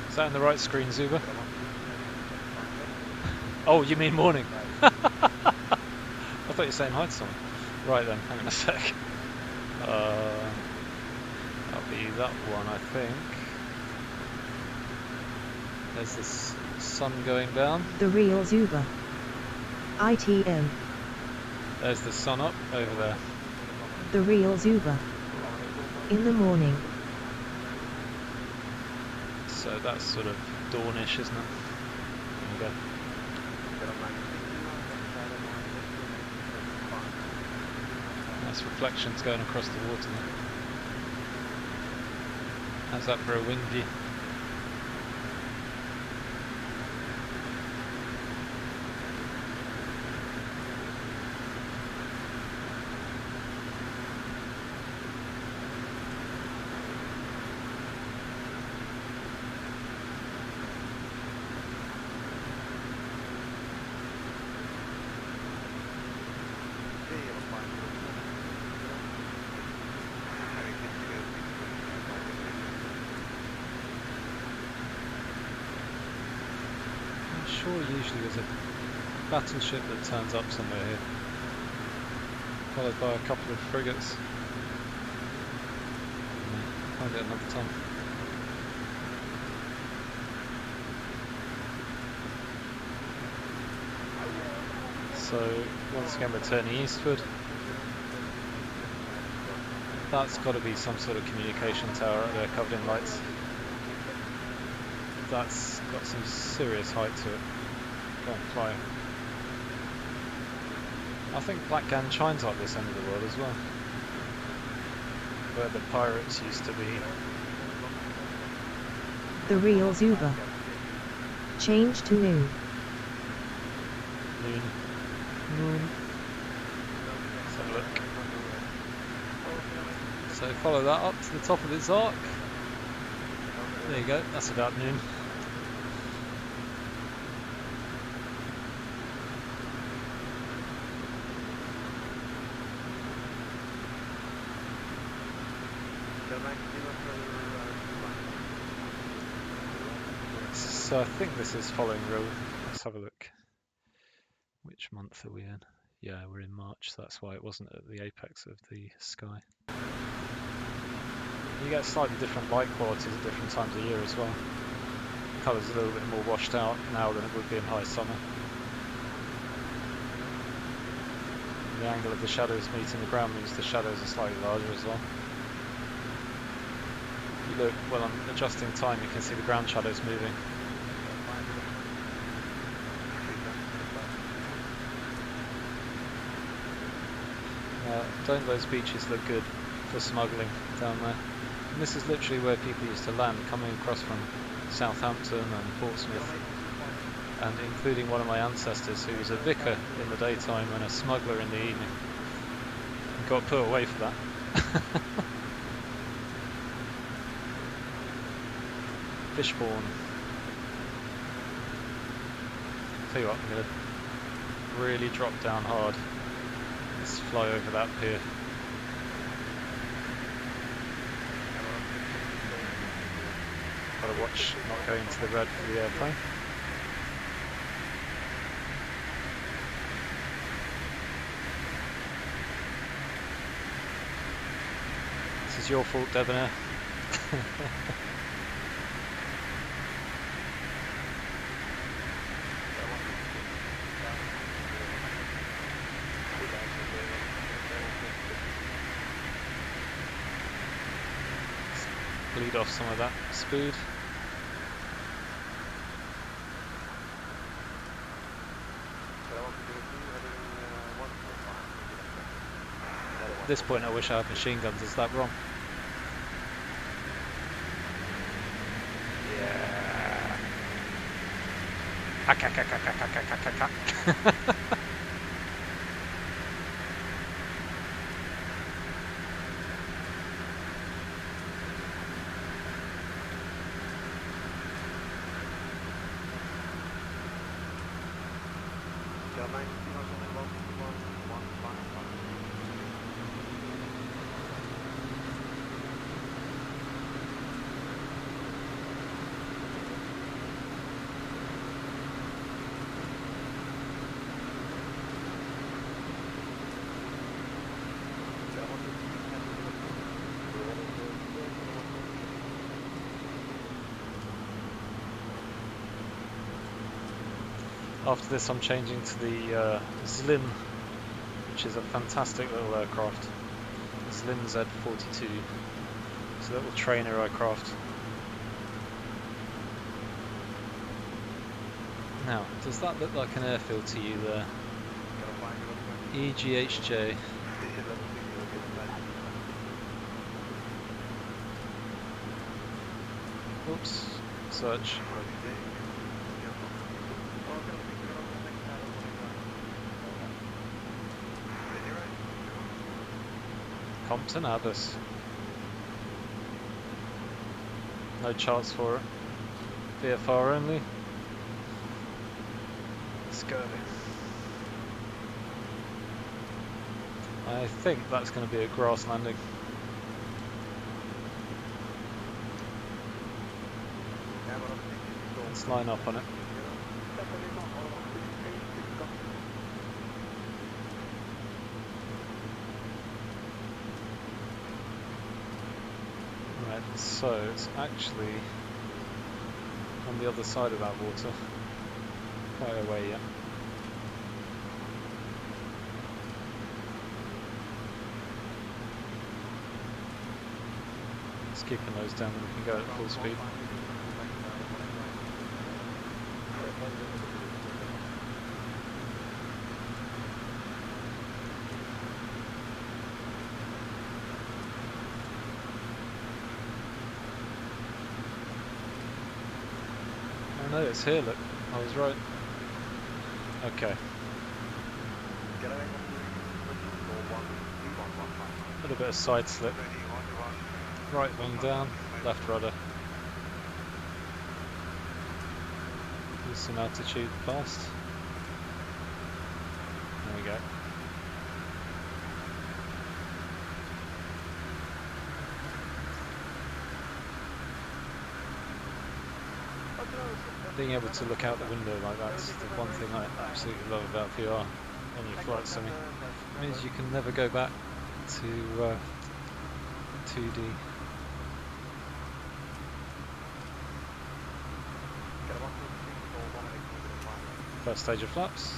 Is that in the right screen, Zuba? Oh, you mean morning? I thought you were saying hi to someone. Right then, hang on a sec. That'll be that one, I think. There's this sun going down. The real Zuba. ITM. There's the sun up over there. The real Zuba. In the morning. So that's sort of dawnish, isn't it? There we go. Nice reflections going across the water there. How's that for a wind view? Sure, usually there's a battleship that turns up somewhere here, followed by a couple of frigates. Find it another time. So once again we're turning eastward. That's got to be some sort of communication tower up there covered in lights. That's got some serious height to it. Go and fly. I think Black Gang shines like this end of the world as well, where the pirates used to be. The real Zuba. Change to noon. Noon. Noon. Let's have a look. So follow that up to the top of its arc. There you go, that's about noon. So I think this is following real. Let's have a look. Which month are we in? Yeah, we're in March, so that's why it wasn't at the apex of the sky. You get slightly different light qualities at different times of year as well. The colour's a little bit more washed out now than it would be in high summer. The angle of the shadows meeting the ground means the shadows are slightly larger as well. If you look, well, I'm adjusting time, you can see the ground shadows moving. Don't those beaches look good for smuggling down there? And this is literally where people used to land, coming across from Southampton and Portsmouth, and including one of my ancestors who was a vicar in the daytime and a smuggler in the evening, and got put away for that. Fishbourne. Tell you what, I'm going to really drop down hard. Let's fly over that pier. watch not going to the red for the airplane. This is your fault, Debonair. Bleed off some of that speed. At this point I wish I had machine guns, is that wrong? Yeah. After this I'm changing to the Slim, which is a fantastic little aircraft. Slim Z42. It's a little trainer aircraft. Now, does that look like an airfield to you there? EGHJ. Oops, search. Compton Abbas. No charts for it. VFR only. Let's go. I think that's going to be a grass landing. Let's line up on it. Right, so it's actually on the other side of that water. Quite a way yet. Let's keep the nose down and we can go at full speed. Oh no, it's here, look. I was right. Okay. A little bit of side slip. Right wing down, left rudder. Use some altitude fast. There we go. Being able to look out the window like that's the one thing I absolutely love about VR when you flight simming. It means you can never go back to 2D. First stage of flaps.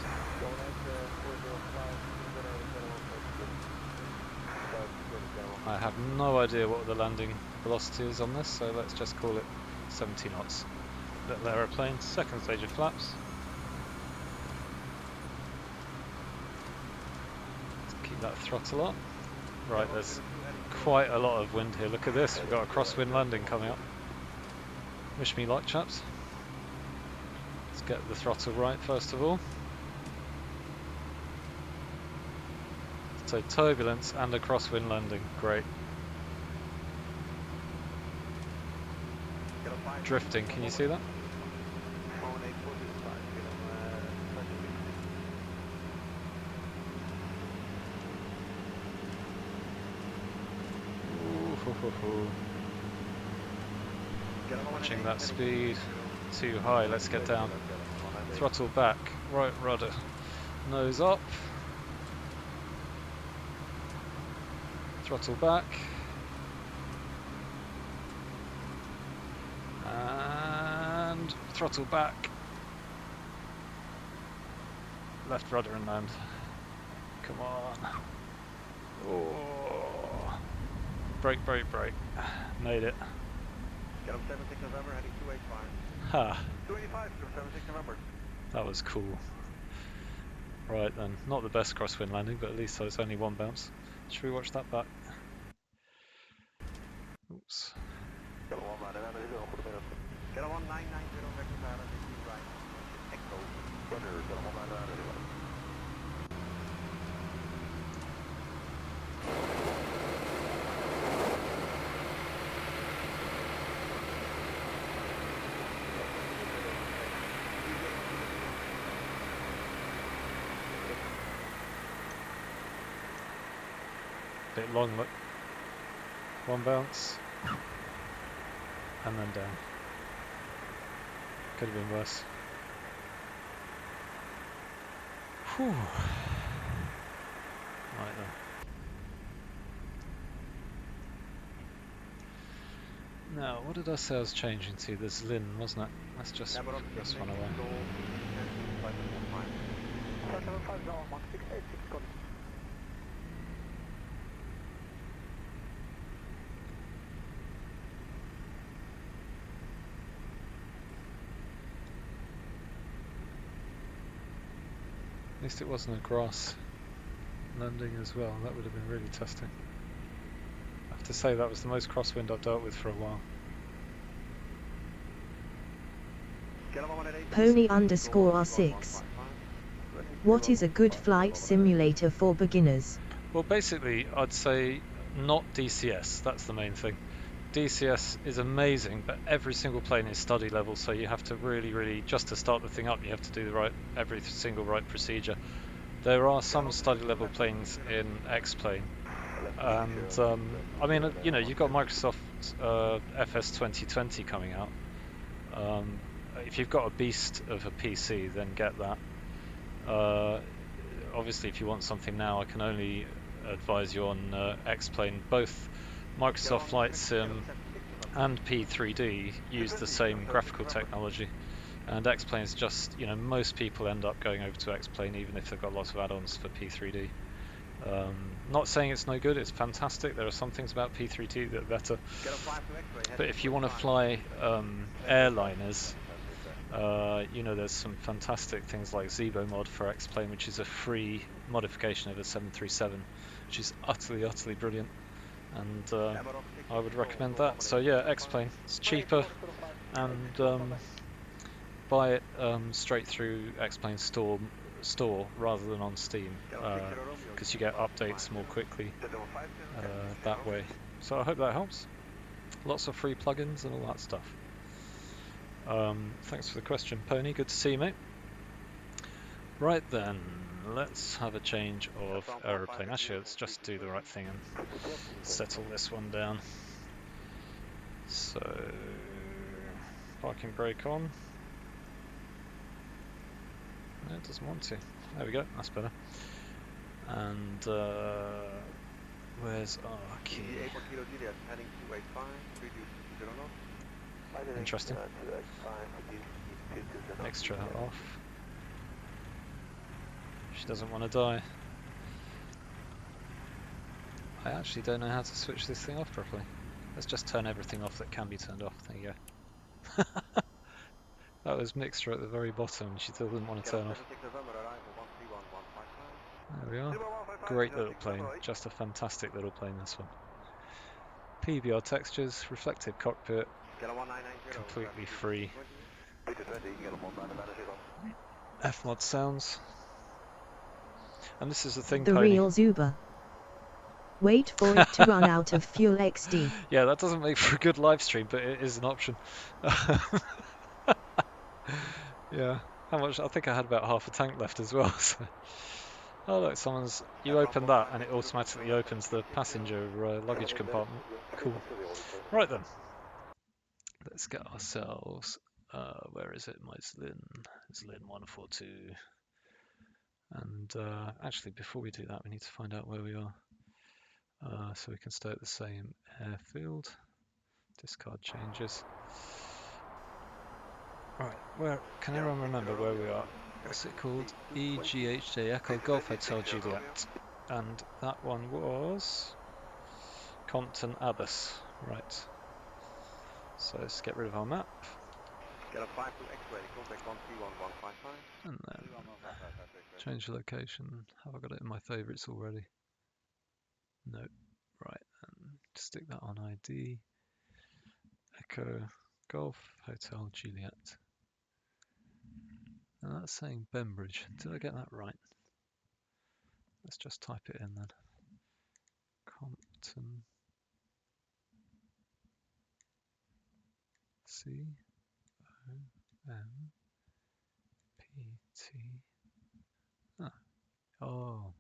I have no idea what the landing velocity is on this, so let's just call it 70 knots. Little aeroplane, second stage of flaps. Let's keep that throttle up. Right, there's quite a lot of wind here. Look at this, we've got a crosswind landing coming up. Wish me luck, chaps. Let's get the throttle right first of all. So turbulence and a crosswind landing, great. Drifting, can you see that? Watching that speed. Too high, let's get down. Throttle back, right rudder. Nose up. Throttle back. And throttle back. Left rudder and land. Come on. Oh. Brake, brake, brake. Made it. Get up 76 November, heading 285. Ha. 285, 76 November. That was cool. Right then, not the best crosswind landing, but at least it's only one bounce. Should we watch that back? Oops. Get a 1990 vector pilot, right. Echo. Rudder, get a 1990. Bit long, look. One bounce. And then down. Could have been worse. Whew. Right then. Now, what did I say I was changing to? There's Lynn, wasn't it? Let's just put this one away. At least it wasn't a grass landing as well. That would have been really testing. I have to say that was the most crosswind I've dealt with for a while. Pony_R6. What is a good flight simulator for beginners? Well, basically, I'd say not DCS. That's the main thing. DCS is amazing, but every single plane is study level, so you have to really, just to start the thing up, you have to do every single right procedure. There are some study level planes in X-Plane, and I mean, you know, you've got Microsoft FS 2020 coming out. If you've got a beast of a PC, then get that. Obviously, if you want something now, I can only advise you on X-Plane. Both Microsoft VRFlightSim and P3D use the same graphical technology, and X-Plane is just, you know, most people end up going over to X-Plane even if they've got lots of add-ons for P3D. Not saying it's no good, it's fantastic. There are some things about P3D that are better, but if you want to fly airliners, you know, there's some fantastic things like ZeboMod for X-Plane, which is a free modification of a 737, which is utterly brilliant, and I would recommend that. So yeah, X-Plane, it's cheaper, and buy it straight through X-Plane store rather than on Steam, because you get updates more quickly that way. So I hope that helps. Lots of free plugins and all that stuff. Thanks for the question, Pony. Good to see you, mate. Right then, let's have a change of aeroplane. Actually, let's just do the right thing and settle this one down. So, parking brake on. No, it doesn't want to. There we go, that's better. And where's our key? Interesting. Extra off. She doesn't want to die. I actually don't know how to switch this thing off properly. Let's just turn everything off that can be turned off. There you go. That was mixture at the very bottom, and she still didn't want to turn off. There we are. Great little plane. Just a fantastic little plane, this one. PBR textures, reflective cockpit, completely free. F-mod sounds. And this is the thing, The Pony. real Zuba. Wait for it to run out of fuel XD. Yeah, that doesn't make for a good live stream, but it is an option. Yeah, how much? I think I had about half a tank left as well. So. Oh look, you open that and it automatically opens the passenger luggage compartment. Cool. Right then, let's get ourselves, where is it, my Zlin 142. And actually, before we do that, we need to find out where we are. So we can stay at the same airfield. Discard changes. Right, where can everyone remember where we are? What's it called? EGHJ Echo Golf Hotel Juliet. And that one was Compton Abbas. Right. So let's get rid of our map. Get a 5 to X-ray, contact 131155. And then change the location. Have I got it in my favourites already? No. Right, and stick that on ID. Echo Golf Hotel Juliet. And that's saying Bembridge. Did I get that right? Let's just type it in then. Compton C-O-M-P-T. Oh,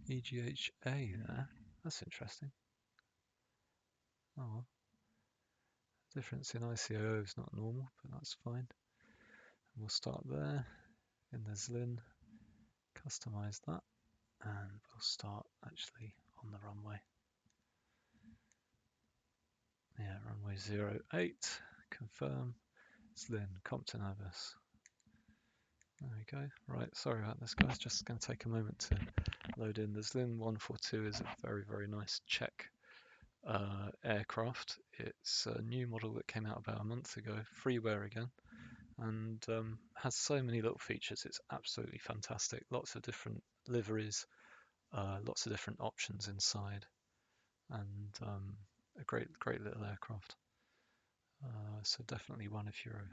EGHA there. That's interesting. Oh well. Difference in ICO is not normal, but that's fine. And we'll start there in the Zlin, customize that, and we'll start actually on the runway. Yeah, runway 08, confirm, Zlin, Compton Abbas. There we go. Right, sorry about this, guys. Just going to take a moment to load in. The Zlin 142 is a very, very nice Czech aircraft. It's a new model that came out about a month ago, freeware again, and has so many little features. It's absolutely fantastic. Lots of different liveries, lots of different options inside, and a great little aircraft. So definitely one if you're a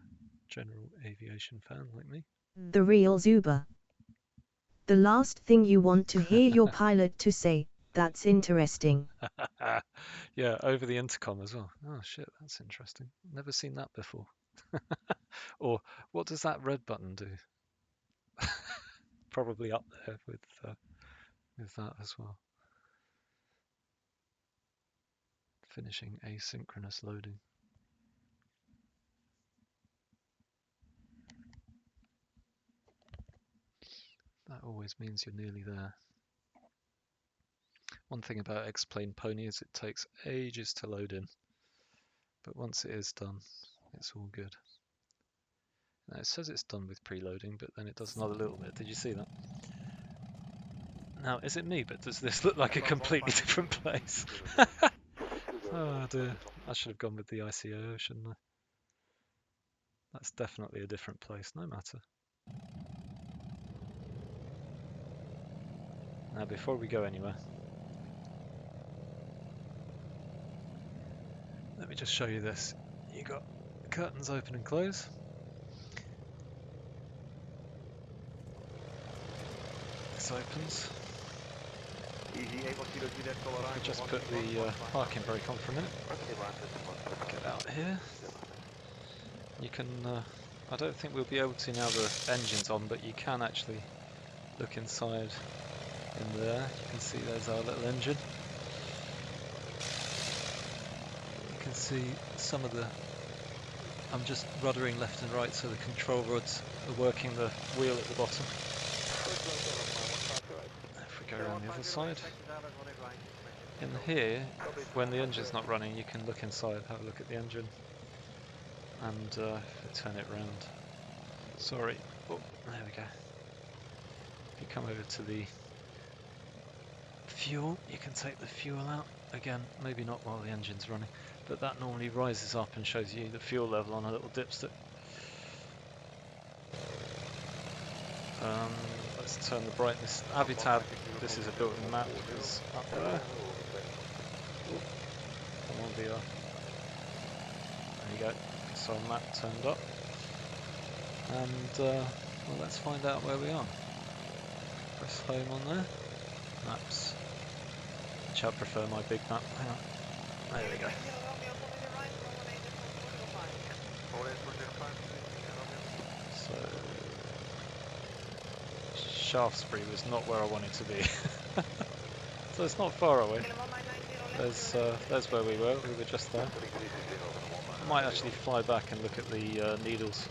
general aviation fan like me. The real Zuba. The last thing you want to hear your pilot to say, that's interesting. Yeah, over the intercom as well. Oh shit, that's interesting. Never seen that before. Or what does that red button do? Probably up there with that as well. Finishing asynchronous loading. That always means you're nearly there. One thing about X-Plane Pony is it takes ages to load in, but once it is done, it's all good. Now it says it's done with preloading, but then it does another little bit. Did you see that? Now, is it me, but does this look like a completely different place? Oh dear, I should have gone with the ICO, shouldn't I? That's definitely a different place, no matter. Now, before we go anywhere, let me just show you this. You got curtains open and close. This opens. I just put the parking brake on for a minute. Get out here. You can, I don't think we'll be able to now the engine's on, but you can actually look inside in there. You can see there's our little engine. You can see some of the, I'm just ruddering left and right so the control rods are working the wheel at the bottom. If we go around the other side. In here, when the engine's not running, you can look inside, have a look at the engine, and turn it round. Sorry. Oh, there we go. If you come over to the fuel, you can take the fuel out. Again, maybe not while the engine's running, but that normally rises up and shows you the fuel level on a little dipstick. Let's turn the brightness. Avitab, this is a built-in map, is up there. Come on, VR. There you go. So map turned up. And, well, let's find out where we are. Press home on there. Maps. Which I prefer my big map. Hang on. There we go. So, Shaftesbury was not where I wanted to be. So it's not far away. There's where we were just there. Might actually fly back and look at the needles.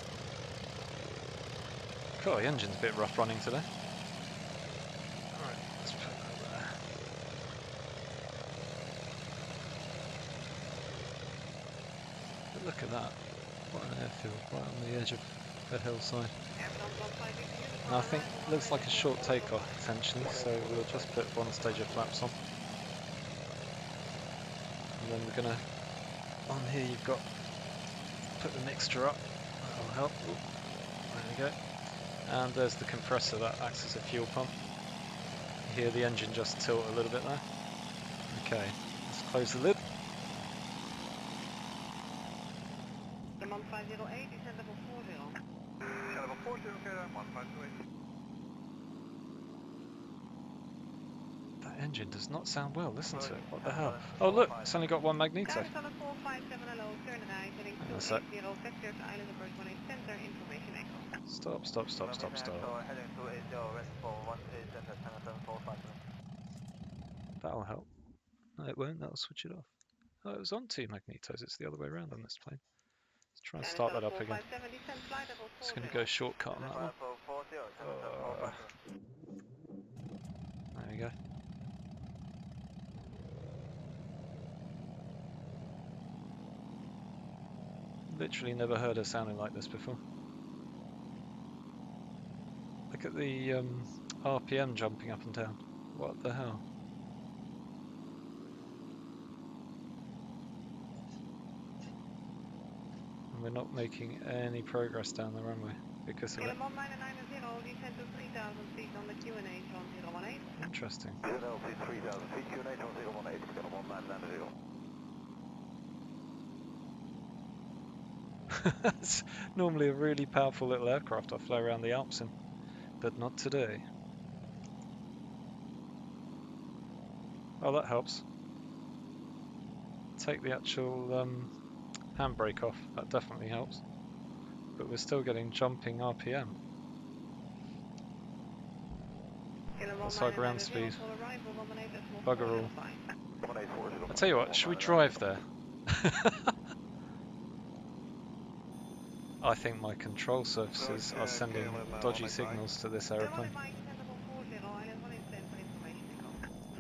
Cool, the engine's a bit rough running today. Alright, let's put that there. But look at that. What an airfield, right on the edge of the hillside. Now I think it looks like a short takeoff potentially, so we'll just put one stage of flaps on. And then we're gonna, on here you've got, put the mixture up, that'll help. Ooh, there we go. And there's the compressor that acts as a fuel pump. You hear the engine just tilt a little bit there. Okay, let's close the lid. Demand 508, descend level 40. Yeah, level 40, okay, 1528. That engine does not sound well, listen to it, what the hell. Oh look, it's only got one magneto. Tower 457, hello, turn right, heading Hang on a sec. 280, vectors, island approach 18 center, information echo. Stop, stop, stop, stop, stop. Heading 280, rest for 18 center, 745. That'll help. No, it won't, that'll switch it off. Oh, it was on 2 magnetos, it's the other way around on this plane. Let's try and start that up again. Just going to go shortcut on that one. There we go. Literally never heard her sounding like this before. Look at the RPM jumping up and down. What the hell? And we're not making any progress down the runway because of it. Interesting. It's normally a really powerful little aircraft I fly around the Alps in, but not today. Oh, that helps. Take the actual handbrake off, that definitely helps. But we're still getting jumping RPM. What's our ground speed? Bugger all. I tell you what, should we drive there? I think my control surfaces are sending dodgy signals to this aeroplane.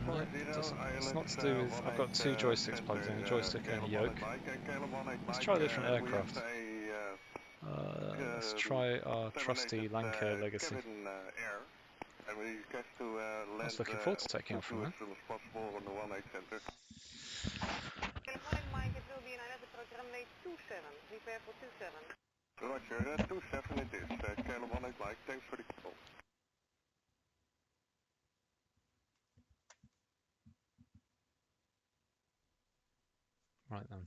No, it doesn't. It's not to do with... I've got 2 joysticks plugged in, a joystick and a yoke. Let's try a different aircraft. Let's try our trusty Lancair Legacy. I was looking forward to taking off from there. Roger, 27 it is. Caleb 1 Mike, thanks for the call. Right then.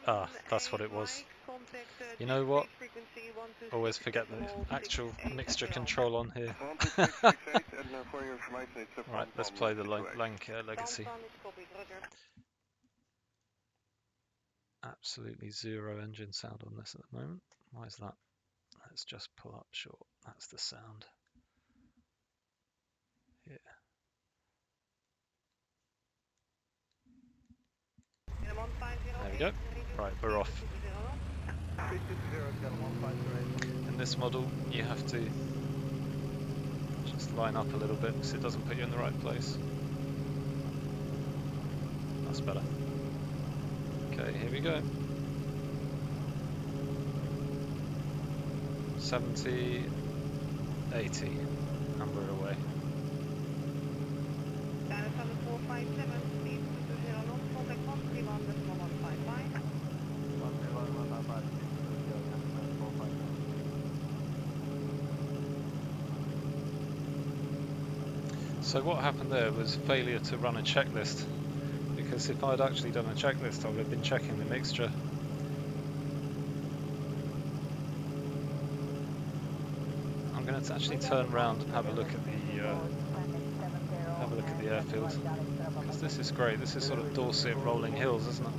Ah, that's what it was. You know what? Always forget the actual mixture control on here. Right, let's play the Lancair Legacy. Absolutely zero engine sound on this at the moment. Why is that? Let's just pull up short. That's the sound. Yeah. There we go. Right, we're off. In this model, you have to just line up a little bit because it doesn't put you in the right place. That's better. Okay, here we go. 70, 80, and we're away. So what happened there was failure to run a checklist, because if I'd actually done a checklist I would have been checking the mixture. I'm going to actually turn around and have a look at the airfield, because this is great. This is sort of Dorset rolling hills, isn't it?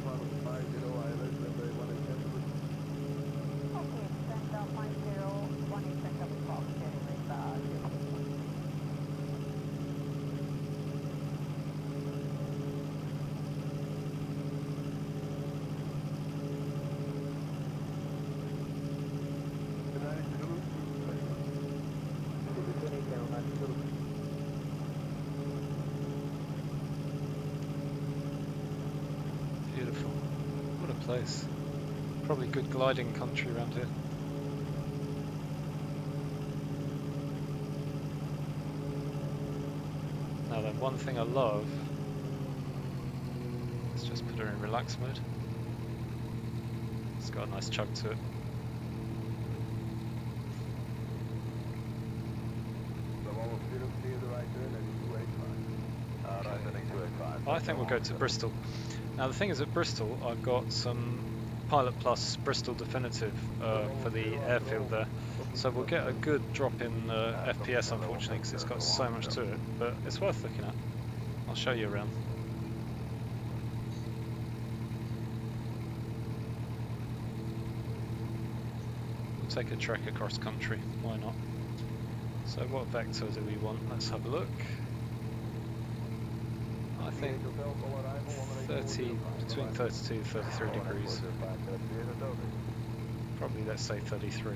beautiful. What a place. Probably good gliding country around here. Now then, one thing I love, let's just put her in relax mode. It's got a nice chug to it. I think we'll go to Bristol. Now the thing is, at Bristol I've got some Pilot Plus Bristol Definitive for the airfield there, so we'll get a good drop in FPS unfortunately because it's got so much to it, but it's worth looking at. I'll show you around. We'll take a trek across country, why not? So what vector do we want? Let's have a look. I think 30, between 32 and 33 degrees. Probably let's say 33.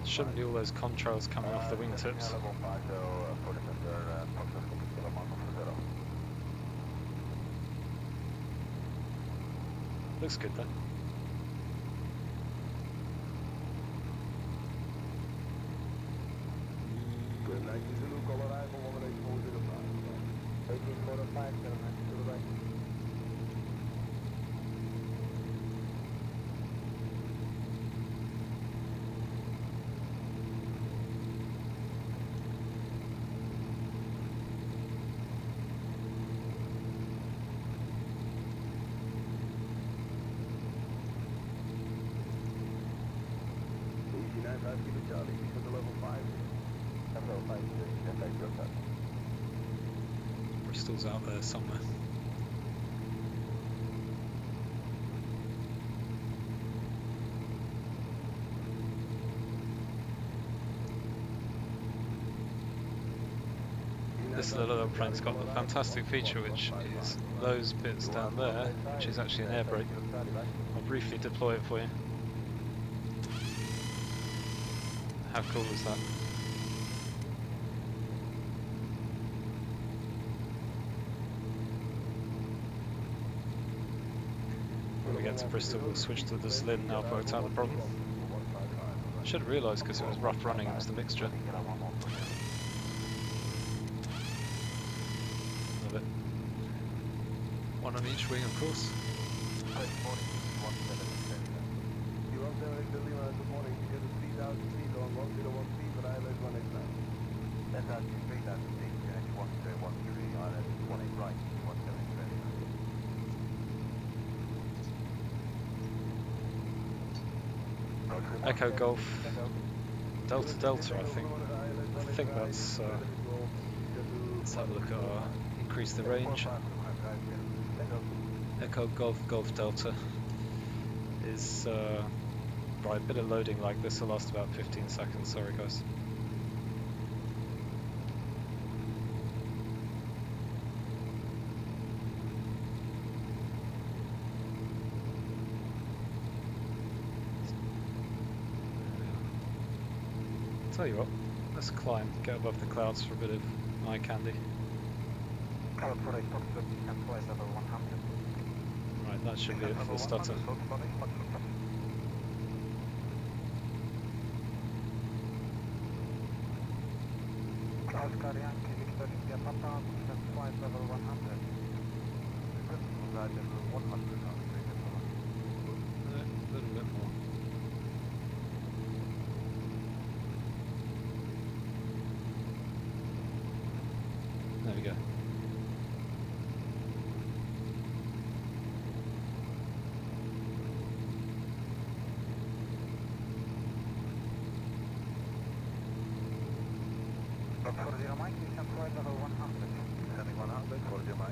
Shouldn't be all those contrails coming off the wingtips. Looks good though. Bristol's out there somewhere. This little plane's got a fantastic feature, which is those bits down there, which is actually an air brake. I'll briefly deploy it for you. How cool is that? When we get to Bristol, we'll switch to this Lynn. Now I've worked out the problem. I should have realised because it was rough running, it was the mixture. Love it. One on each wing, of course. Echo Golf Delta Delta, I think that's let's have a look at our increase the range. Echo Golf Golf Delta is right, a bit of loading like this will last about 15 seconds, sorry guys. Tell you what, let's climb, get above the clouds for a bit of eye candy. Right, that should be it for the stutter. A little bit more. 40 Mike, descent flight level 100. Descending 100, 40 Mike.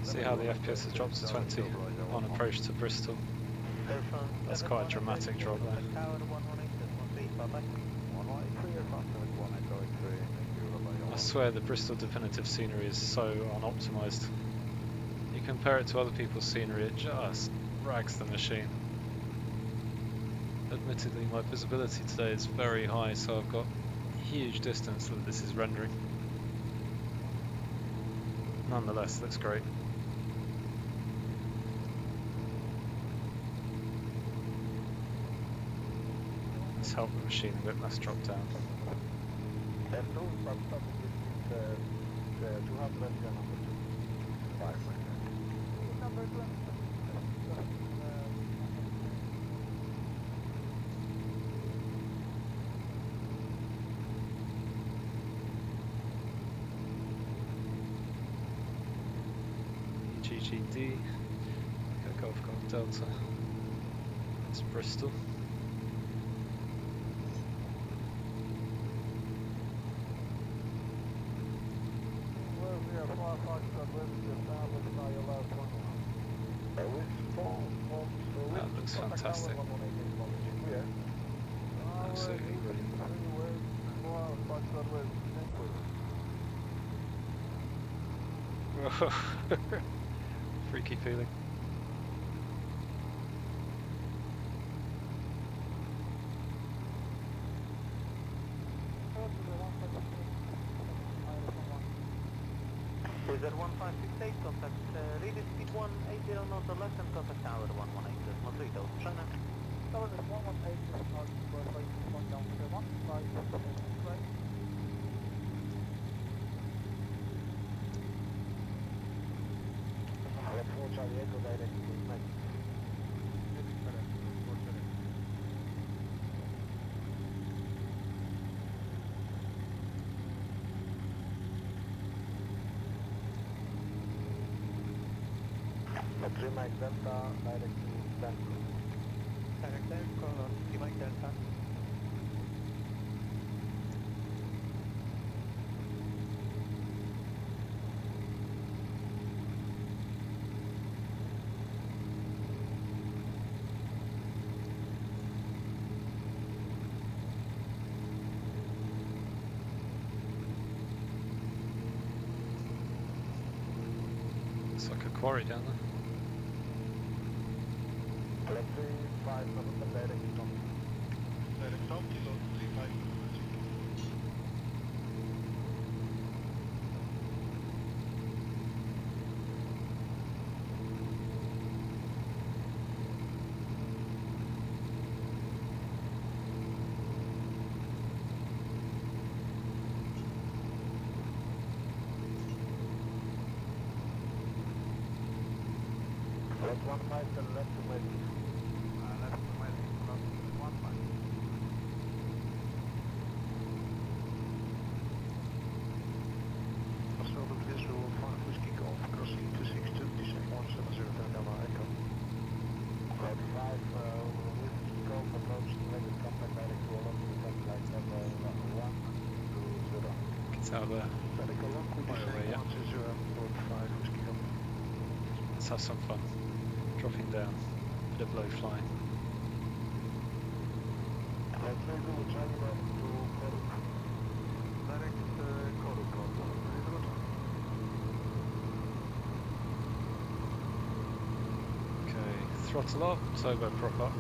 See how the FPS has dropped to 20 on approach to Bristol. That's quite a dramatic drop there. I swear the Bristol definitive scenery is so unoptimised. You compare it to other people's scenery, it just rags the machine. Admittedly, my visibility today is very high, so I've got huge distance that this is rendering. Nonetheless, looks great. Let's help the machine a bit less drop down. GGD, Golf Golf Delta, it's Bristol. That looks fantastic. Absolutely brilliant. Freaky feeling. Is that 1568 contact, read it speed 180 knots or less and contact tower 118, Madrid, China. Tower 118 is not for flight 1 down to the 1, 5, right. Let's go Charlie Echo direct to Mike. Three Mike Delta, direct to Denver. Direct Delta, 3 Mike Delta. It's like a quarry down there. Left 1 5 and left to my lead. Left to my lead, left 1 5. Afstelde visual 5 whiskey golf, crossing 262, descent 170 Delta Echo. Flight 5, whiskey golf, approach to negative contact direct to Holland, contact level 120. Get out there. Medical lock, we descend 120, 5 whiskey golf. Let's have some fun. Dropping down, bit of low flying. Let's go to Charlie direct to Cork. Direct Cork, Okay, throttle up, turbo prop up.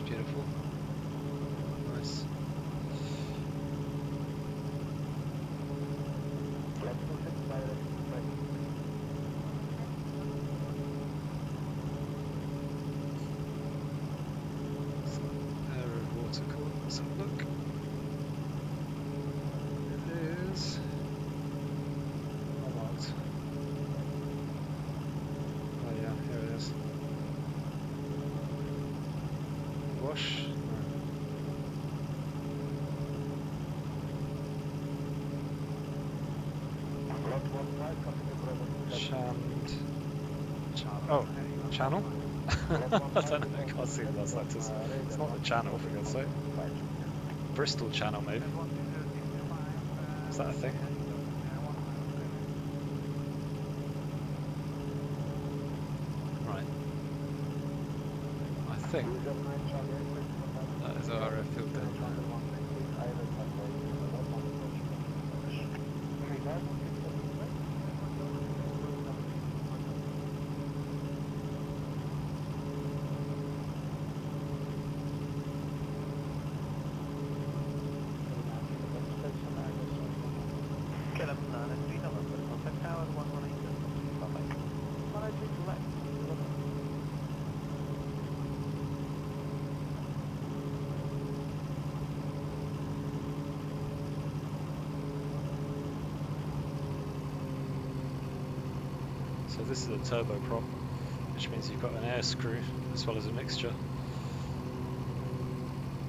beautiful. Nice. Area of water cooler. Let's have a look. It is not marked. Oh yeah, here it is. Wash. Oh, channel? I don't know, I can't see the last letters. It's not the channel, for God's sake. Bristol Channel, maybe. Is that a thing? Right. I think that is our airfield down there. So this is a turboprop, which means you've got an air screw as well as a mixture.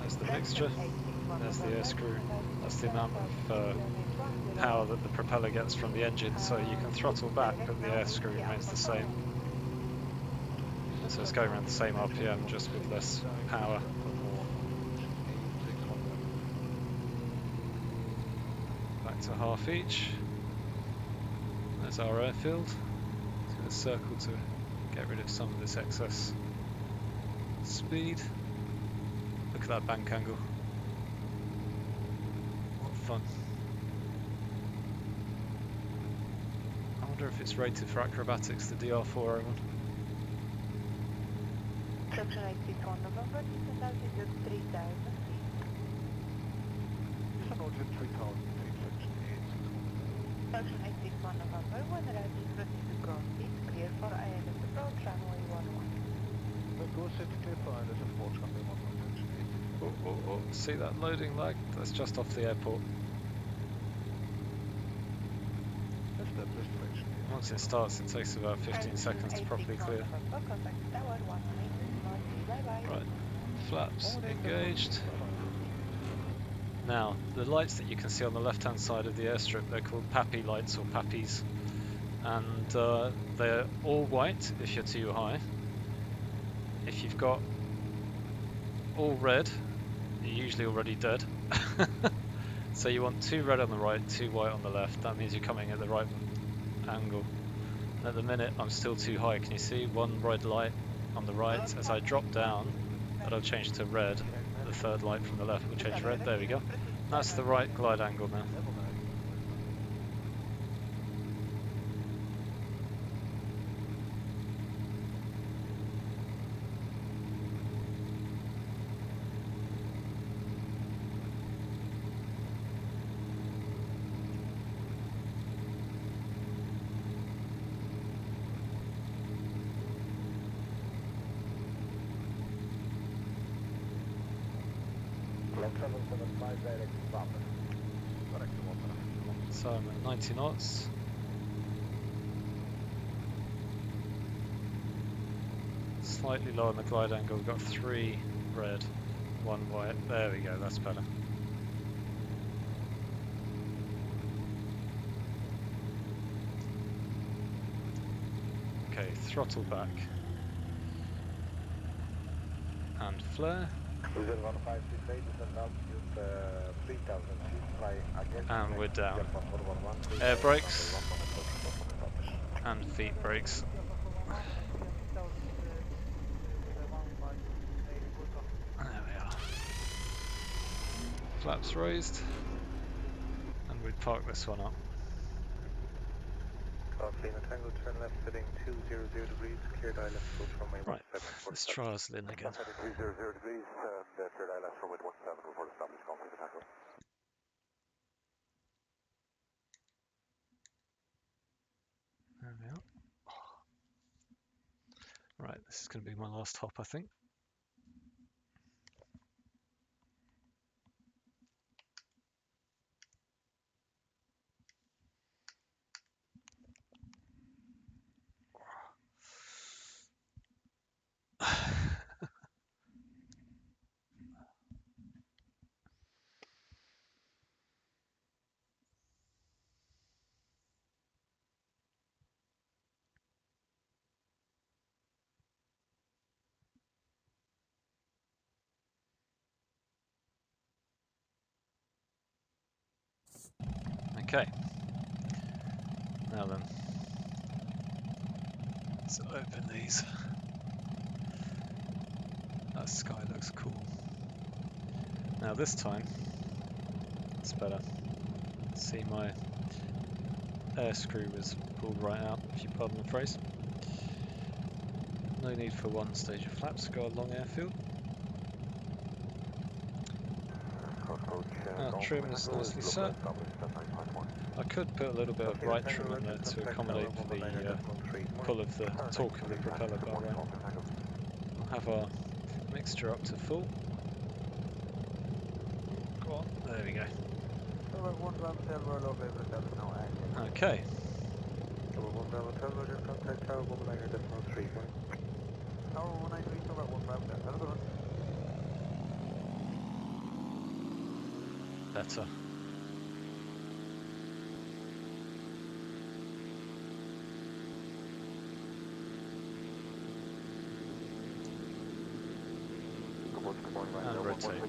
There's the mixture, there's the air screw. That's the amount of power that the propeller gets from the engine, so you can throttle back but the air screw remains the same. So it's going around the same RPM, just with less power. Back to half each. There's our airfield. It's going to circle to get rid of some of this excess speed. Look at that bank angle. What fun. I wonder if it's rated for acrobatics, the DR401. Section 81 November, descend altitude 3000 feet. Descend altitude 3000 feet, section 8. Section 81 November, when ready, proceed to ground speed, clear for ILS approach, runway 11. Go set clear for ILS approach, runway 11, section 8. Oh, see that loading lag? That's just off the airport. Established section 8. Once it starts, it takes about 15 seconds to properly clear. Right, flaps engaged. Now, the lights that you can see on the left-hand side of the airstrip, they're called PAPI lights or PAPIs, and they're all white if you're too high. If you've got all red, you're usually already dead. So you want 2 red on the right, 2 white on the left. That means you're coming at the right angle. At the minute, I'm still too high. Can you see? 1 red light on the right. As I drop down, that'll change to red. The 3rd light from the left will change red. There we go. That's the right glide angle now. So I'm at 90 knots. Slightly low on the glide angle. We've got 3 red, 1 white. There we go, that's better. Okay, throttle back. And flare. And we're down. Air brakes. And feet brakes. There we are. Flaps raised. And we'd park this one up. Copy, Lima Tango, turn left heading 200 degrees, cleared ILS approach runway Right, 17 let's try Oslin again. Heading 200 degrees, cleared ILS runway 17 before the establish contact with Tango. There we are. Right, this is going to be my last hop, I think. Okay. Now then, let's open these. That sky looks cool. Now this time, it's better. See, my air screw was pulled right out, if you pardon the phrase. No need for one stage of flaps, go along airfield. Trim is nicely set. I could put a little bit of right trim in there to accommodate for the pull of the torque of the propeller bar right. We'll have our mixture up to full. Go on, there we go. Okay. Better. And rotate.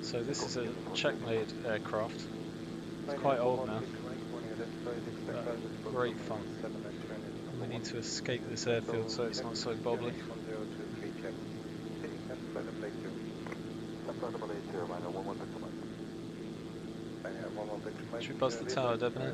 So this is a checkmate aircraft. It's quite old now, but great fun. We need to escape this airfield so it's not so bobbly. Should we buzz the tower, Debonair?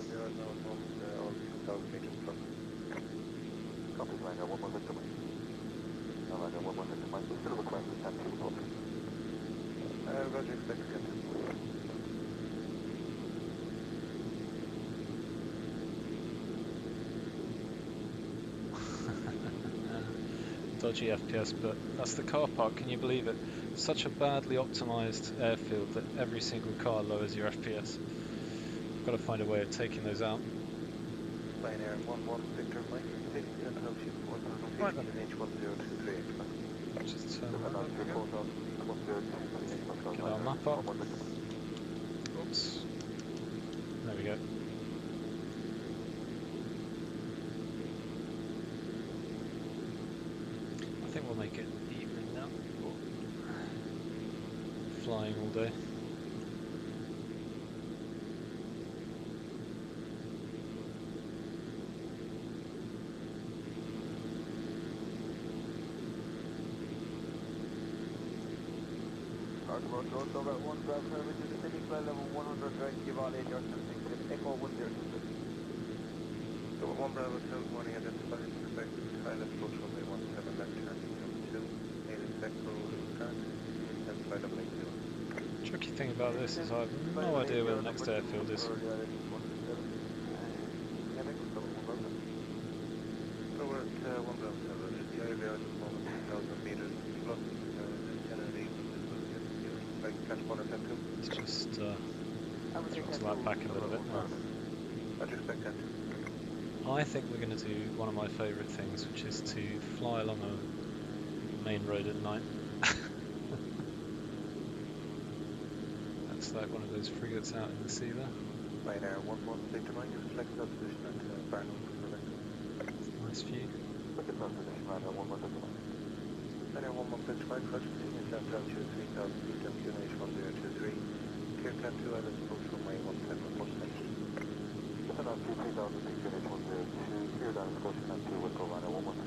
Dodgy FPS, but that's the car park, can you believe it? Such a badly optimised airfield that every single car lowers your FPS. Got to find a way of taking those out. Right then. Just turn that up again. Get our map up. Oops. There we go. I think we'll make it evening now. Flying all day. One Bravo 2, morning identified, expect pilot approach runway 17 left turn, 2, native Echo, start, identified double 80. Tricky thing about this is I have no idea where the next airfield is. So we're at 1 Bravo 7, the area at the moment 2,000 meters plus, generally, like catch 1 or 10 2. Let's just throttle that back a little bit now. I'd expect that. I think we're going to do one of my favourite things, which is to fly along a main road at night. That's like one of those frigates out in the sea there. Right there, 1-1, Victor Mike, select the position at Barnum. Nice view. Look at that position, right there, 1-1, Victor Mike. Right there, 1-1, Victor Mike, first continue, down to 3,000 feet, MQNH 1023. Clear plan 2, ILS approach runway 17, report station. Listen on 3,000 feet, QNH 102, clear down approach plan 2, with go runway 1-1.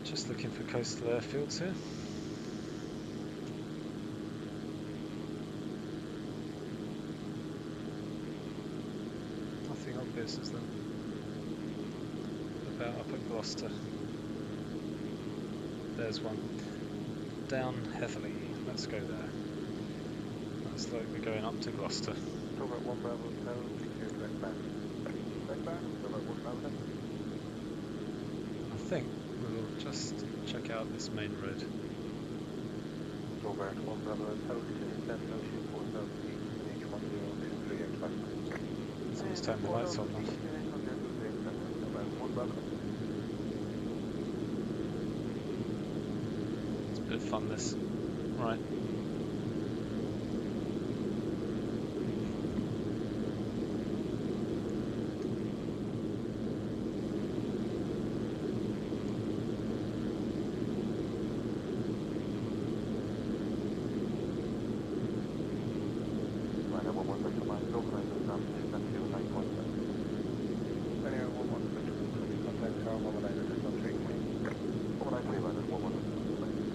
Just looking for coastal airfields here. pierces them. About up at Gloucester. There's one. Down heavily. Let's go there. Looks like we're going up to Gloucester. Over at 1 Bravo Hotel, secure direct back. Direct back, over at 1 Bravo. I think we'll just check out this main road. Over at 1 Bravo Hotel, descent ocean 4000 feet, H1023 expect. Someone's turned the lights on. It's a bit of fun this. Right.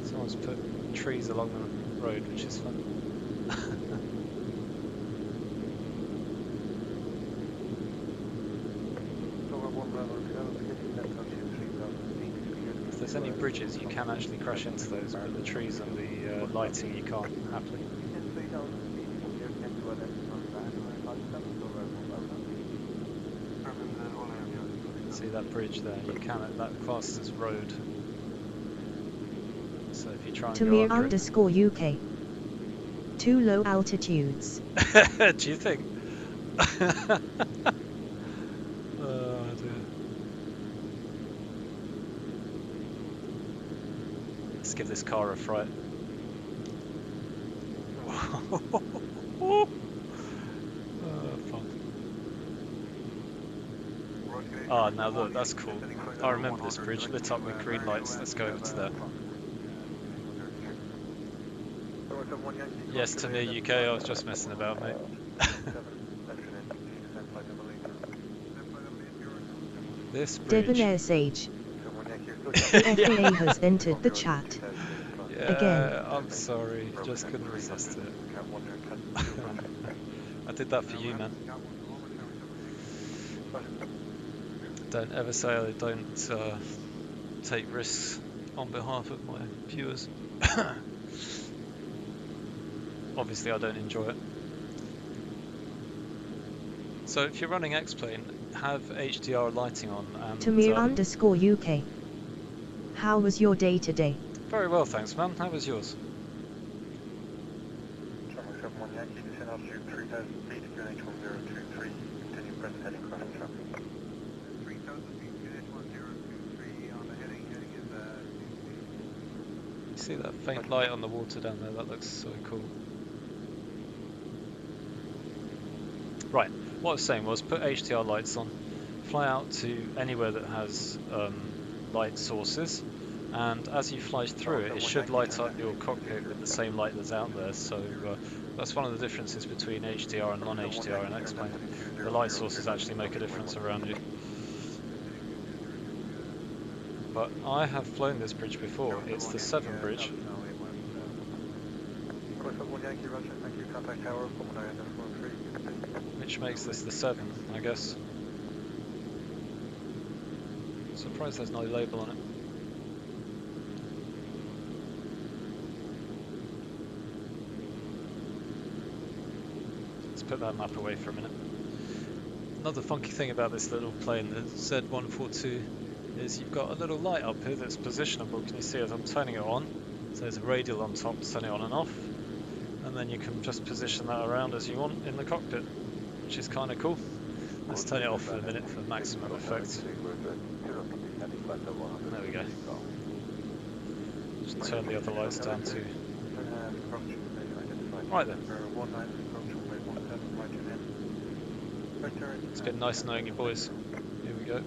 Someone's put trees along the road, which is fun. If there's any bridges, you can actually crash into those, but the trees and the lighting you can't happily. See that bridge there? You can, that class as road. So if you try and Tamir go under underscore UK. Too low altitudes. it. Do you think? Oh dear. Let's give this car a fright. Oh, fun. Oh, now look, that's cool. I remember this bridge lit up with green lights. Let's go over to there. Yes, Tamir UK, I was just messing about, mate. This bridge. Debonair Sage. The FAA has entered the chat. Yeah, Again. I'm sorry, just couldn't resist it. I did that for you, man. Don't ever say I don't take risks on behalf of my viewers. Obviously I don't enjoy it. So if you're running X-Plane, have HDR lighting on and... Tamir underscore UK. How was your day today? Very well, thanks, man. How was yours? You see that faint light on the water down there? That looks so cool. Right, what I was saying was put HDR lights on, fly out to anywhere that has light sources, and as you fly through it, it should light up your cockpit with the same light that's out there. So that's one of the differences between HDR and non-HDR in X-Plane. The light sources actually make a difference around you. But I have flown this bridge before. It's the 7 bridge. Which makes this the 7, I guess. Surprised there's no label on it. Let's put that map away for a minute. Another funky thing about this little plane, the Z142, is you've got a little light up here that's positionable. Can you see as I'm turning it on? So there's a radial on top to turn it on and off. And then you can just position that around as you want in the cockpit, which is kind of cool. Let's turn it off for a minute for maximum effect. There we go. Just turn the other lights down too. Right then. It's been nice knowing you boys. Here we go.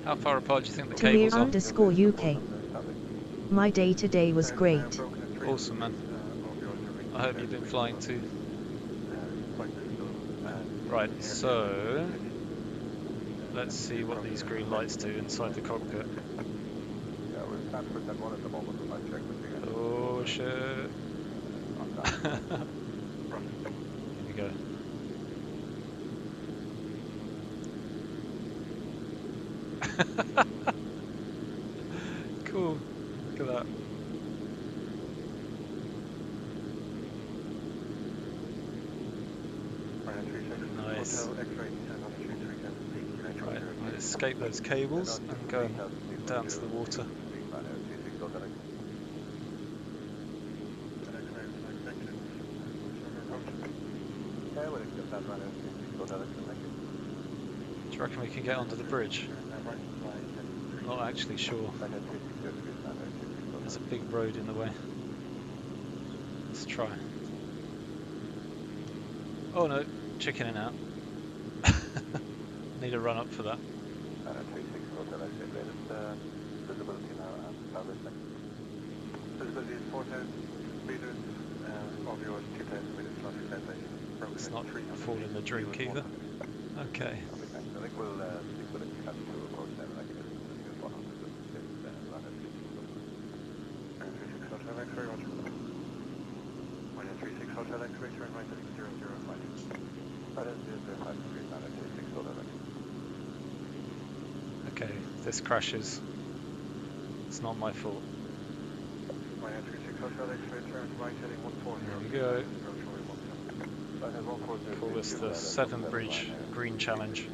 How far apart do you think the cables Tamir are? underscore UK. My day today was great. Awesome, man. I hope you've been flying too. Right, so let's see what these green lights do inside the cockpit. Oh shit. Here we go. Cool. Look at that. Nice. Right, I'll escape those cables and go down to the water. Do you reckon we can get onto the bridge? Not actually sure. There's a big road in the way. Let's try. Oh no, chickening out. Need a run up for that. Visibility is 4,000 meters, of yours 2,000 meters plus your destination. It's not fall in the drink either. Okay. I think we'll stick with it. You have to approach that like this. It's 100. Hotel X-ray, roger. 36 Hotel X-ray, turn right heading 005. Right at 005 degrees, 36 Hotel X-ray. Okay, if this crashes, it's not my fault. 36 Hotel X-ray, turn right heading 140. There we go. Call this the 7 Bridge Green Challenge.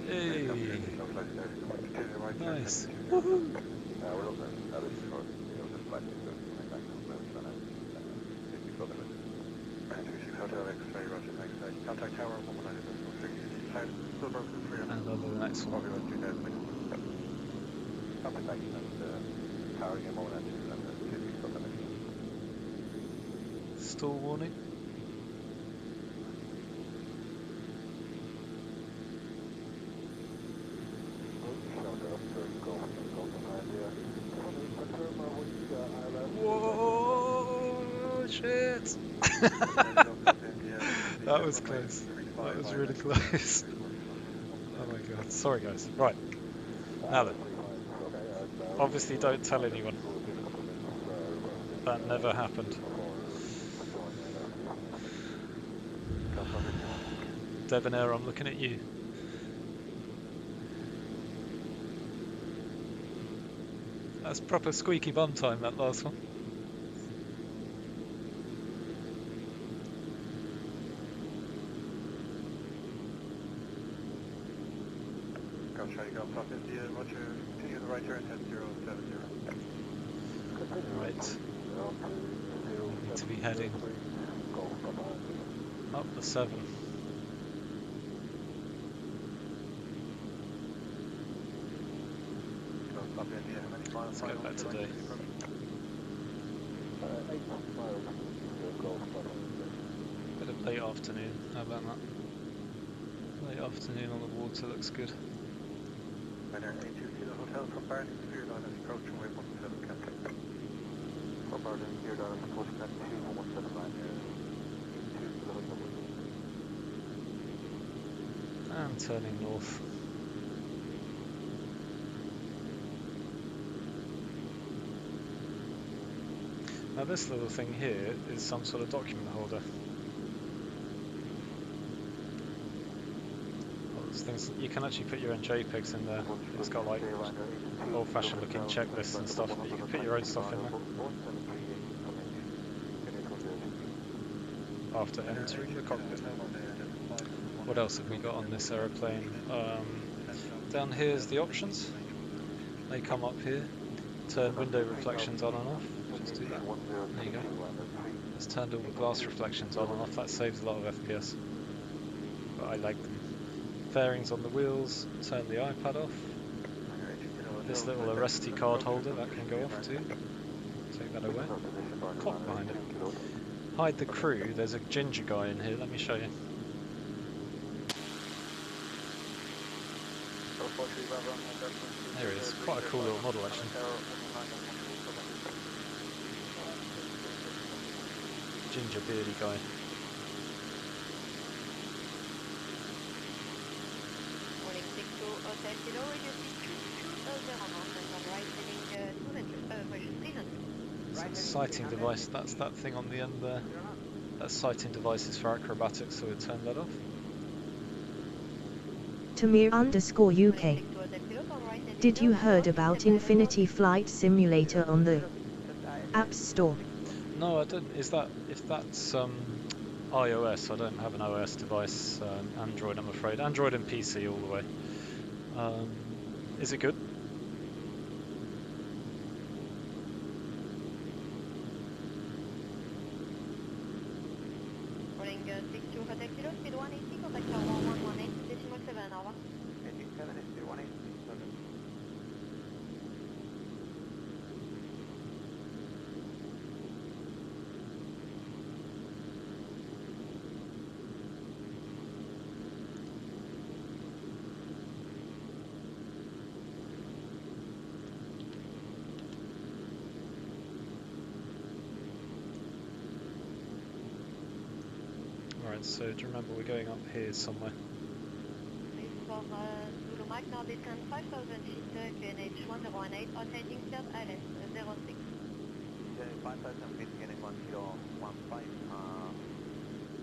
Hey! Nice! Woohoo! Contact tower 119. And over the next one. Stall warning. Whoa! Shit! That was close. That was really close. Oh my god. Sorry guys. Right. Now then. Obviously don't tell anyone. That never happened. Debonair, I'm looking at you. That's proper squeaky bum time, that last one. Right turn, head 070. Right. Need to be heading up the 7. Let's go back today. Bit of late afternoon, how about that? Late afternoon on the water looks good. Hotel from Barney, Spear Line is approaching way 17 Captain. From Barney, Spear Line is approaching at 2179 And turning north. Now this little thing here is some sort of document holder. Things you can actually put your own JPEGs in there. It's got like old-fashioned looking checklists and stuff, but you can put your own stuff in there after entering the cockpit. What else have we got on this aeroplane? Down here is the options. They come up here. Turn window reflections on and off. Just do that. There you go. It's turned all the glass reflections on and off. That saves a lot of FPS. But I like them. Fairings on the wheels, turn the iPad off. This little Arresti card holder, that can go off too. Take that away. Clock behind it. Hide the crew, there's a ginger guy in here, let me show you. There he is, quite a cool little model actually. Ginger beardy guy. Sighting device, that's that thing on the end there. That sighting device is for acrobatics, so we'll turn that off. Tamir_UK. Did you heard about Infinity Flight Simulator on the App Store? No, I don't. Is that if that's iOS? I don't have an OS device. Android, I'm afraid. Android and PC all the way. Is it good? Rolling 62 Hotel Kilo, speed 180, contact tower 118, decimal 7, over. 87 is speed 180, perfect. Alright, so do you remember we're going up here somewhere? Please for Zulu Mike, now descend 5,000 feet, QNH 1018, on heading third ILS 06. 5,000 feet, getting 1 kilo 15,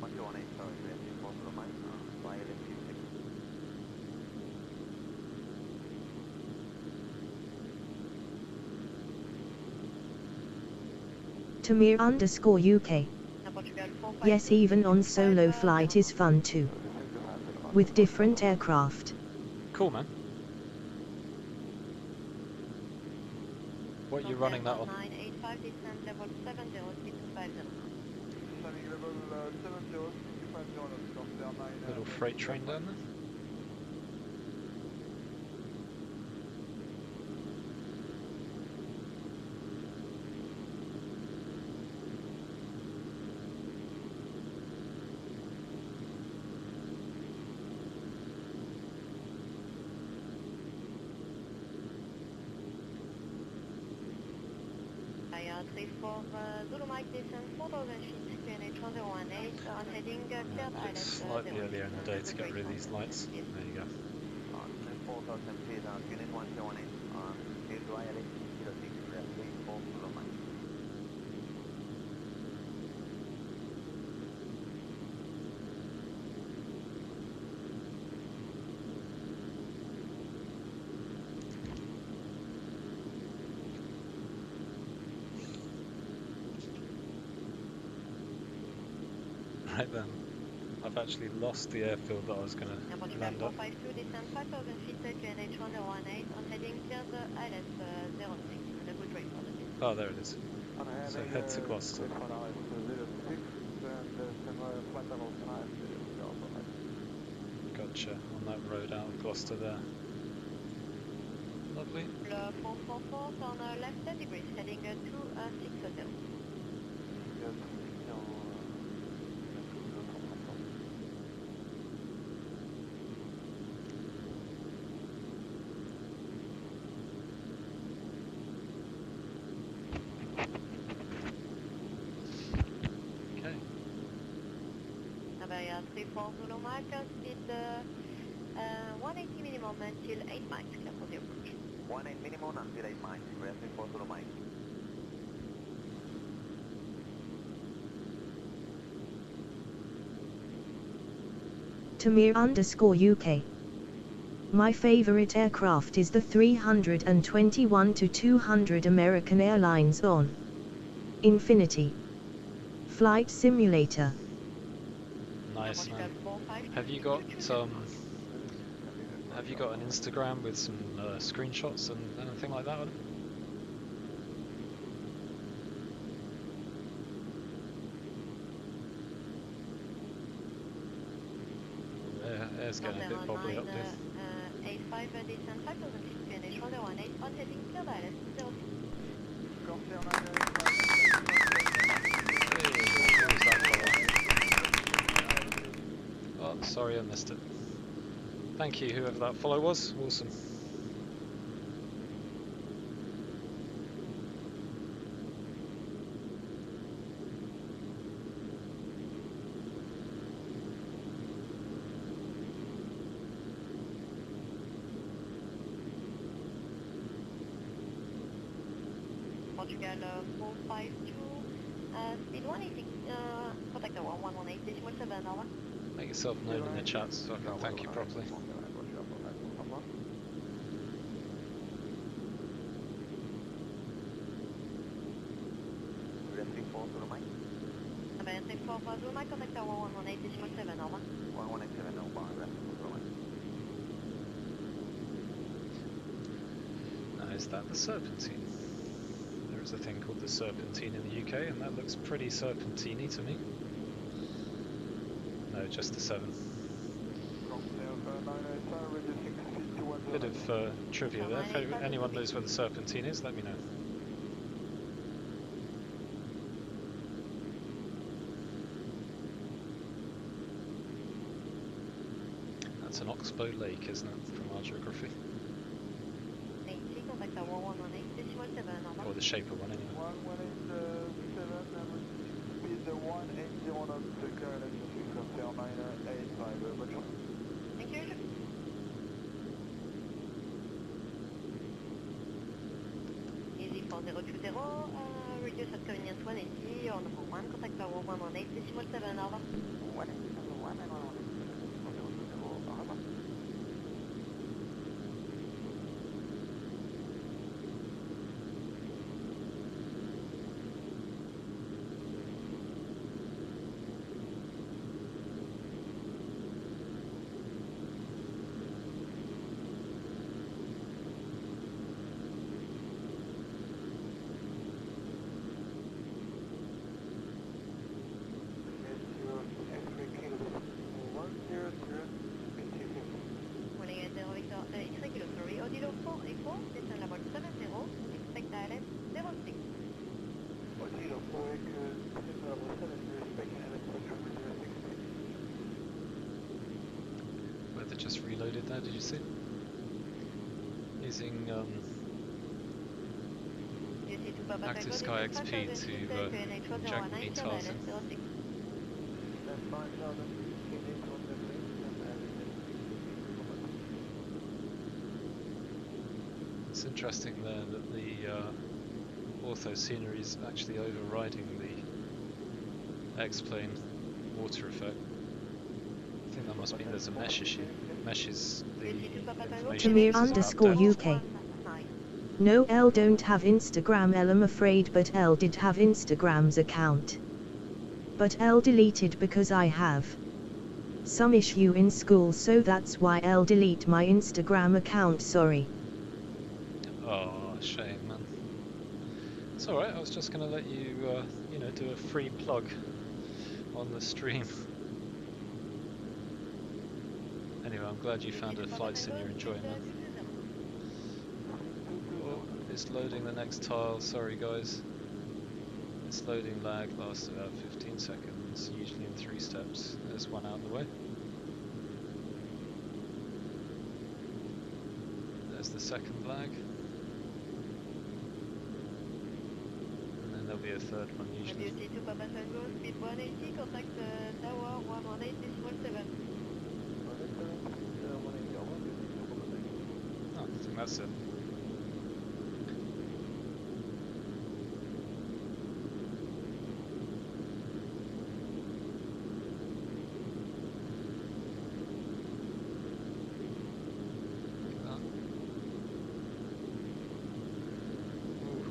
1018, sorry, we have to for Zulu Mike, by LS56. Tamir_UK. Portugal 452. Yes, even on solo flight is fun too. With different aircraft. Cool, man. What are you running that on? 985, descend level 70, speed 250. Descending level 70, speed 250, Corsair 9. Little freight train down there? For Zulu Mike, descend 4,000 feet, QNH 1018, on heading third Yeah, it's ILS slightly earlier in the day to get rid of these lights. There you go. 4,000 feet, unit 118, here to ILS 06, we are 34 Zulu Mike. Right then, I've actually lost the airfield that I was going to Portugal land at. 452, descend 5,000 feet, QNH 1018, on heading third ILS 06, and a good rate for the day. Oh, there it is. So head to Gloucester. Gotcha, on that road out of Gloucester there. Lovely. Le 444, on left 30 degrees, heading to 6 Hotel. Okay. Bavaria 34 Zulu Mike, speed 180 minimum until 8 miles, clear for the approach. 18 minimum until 8 miles, we are 34 Zulu Mike. Tamir_UK. My favorite aircraft is the 321-200 American Airlines on Infinity Flight Simulator. Nice, man. Have you got an Instagram with some screenshots and anything like that on it? Air's getting a bit bobbly up there. 85 descend 5,000 feet, QNH 1018, on heading clear ILS 06. Corsair 9. Oh, sorry I missed it. Thank you, whoever that follow was. Awesome. Portugal 452, speed 180, contact tower 118, decimal 7, over. Make yourself known in the chat so I can thank you properly. 4 Zulu Mike. American 64 Zulu Mike, contact tower 118.7, over. 1187, no bar, rest Zulu Mike. Now, is that the Serpentine? There is a thing called the Serpentine in the UK, and that looks pretty serpentine-y to me. No, just the 7. Bit of trivia there. If anyone knows where the Serpentine is, let me know. That's an oxbow lake, isn't it, from our geography? 80, contact tower 118.7, over. Or the shape of one, anyway. 1187, and speed 180 knots, current frequency 985, Roger. Thank you. Easy 4020, reduce at convenience 180, on number 1, contact tower 118.7, over. 180, number 1, and 118, 4020, over. Weather just reloaded there, did you see? Using Active Sky XP to jack meters in. It's interesting there that the ortho scenery is actually overriding the X-plane water effect. I think that must mean there's a mesh issue. Mesh is the information Tamir uses underscore about UK. No, L don't have Instagram. L I'm afraid, but L did have Instagram's account. But L deleted because I have some issue in school, so that's why L delete my Instagram account, sorry. Oh, shame, man. It's alright, I was just going to let you, you know, do a free plug on the stream. Anyway, I'm glad you found a flight sim you're enjoying, man. Oh, it's loading the next tile, sorry guys. This loading lag lasts about 15 seconds, usually in 3 steps. There's one out of the way. There's the second lag. And then there'll be a third one usually. Speed 180, contact tower 118.7. Oh, I think that's it.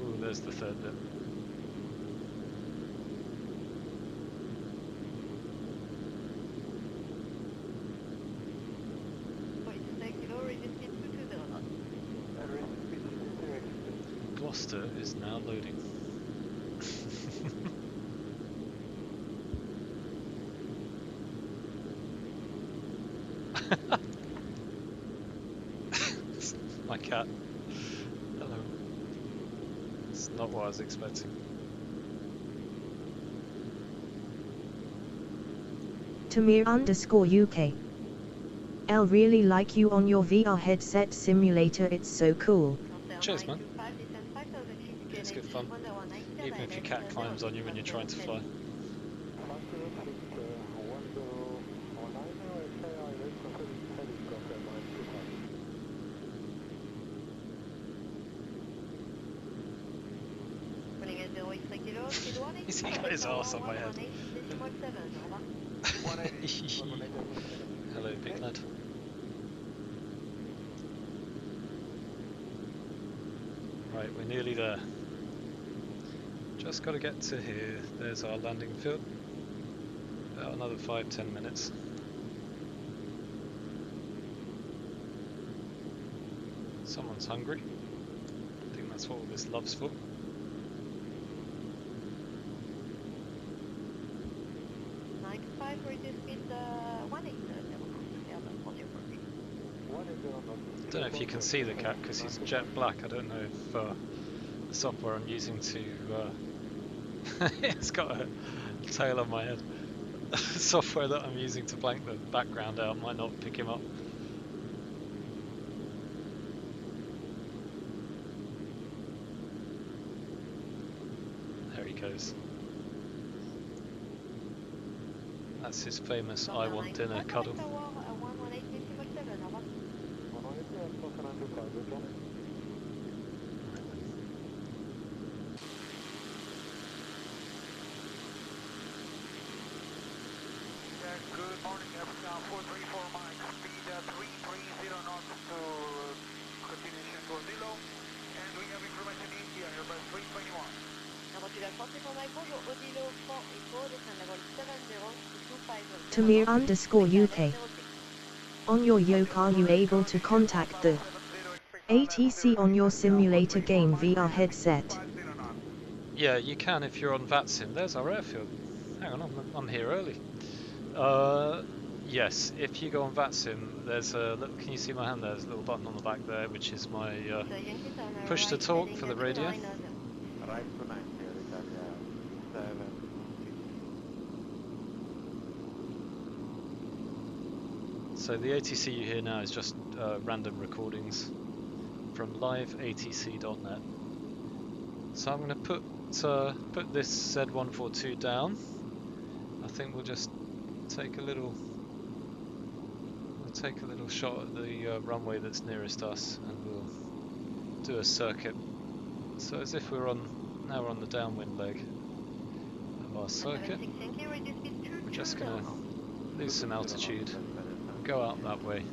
Ooh, there's the third bit. Gloucester is now loading. My cat. Hello. It's not what I was expecting. Tamir underscore UK. L really like you on your VR headset simulator, it's so cool. Cheers, man. It's good fun. Even if your cat climbs on you when you're trying to fly. He's got his arse on my head. Hello, big lad. Right, we're nearly there. Just got to get to here. There's our landing field. About another 5-10 minutes. Someone's hungry. I think that's what all this love's for. Reduce speed 180. I don't know if you can see the cat because he's jet black. I don't know if the software I'm using to... it's got a tail on my head. The software that I'm using to blank the background out might not pick him up. There he goes. That's his famous I want dinner cuddle. Good morning, Africa 434 Mike, speed 330 knots to continuation to Odilo, and we have information in here, Airbus 321. Bonjour, Odilo, Fort Echo, descend level 70 Tamir_UK. On your yoke, are you able to contact the ATC on your simulator game VR headset? Yeah, you can if you're on VRFlightSim. There's our airfield. Hang on, I'm here early. Yes, if you go on VRFlightSim, there's a little, can you see my hand there? There's a little button on the back there, which is my push to talk for the radio. Right to 90, Italia 7. So the ATC you hear now is just random recordings from liveatc.net. So I'm going to put this Z142 down. I think we'll just take a little shot at the runway that's nearest us, and we'll do a circuit. So as if we're on the downwind leg of our circuit. We're just going to lose some altitude, go out that way,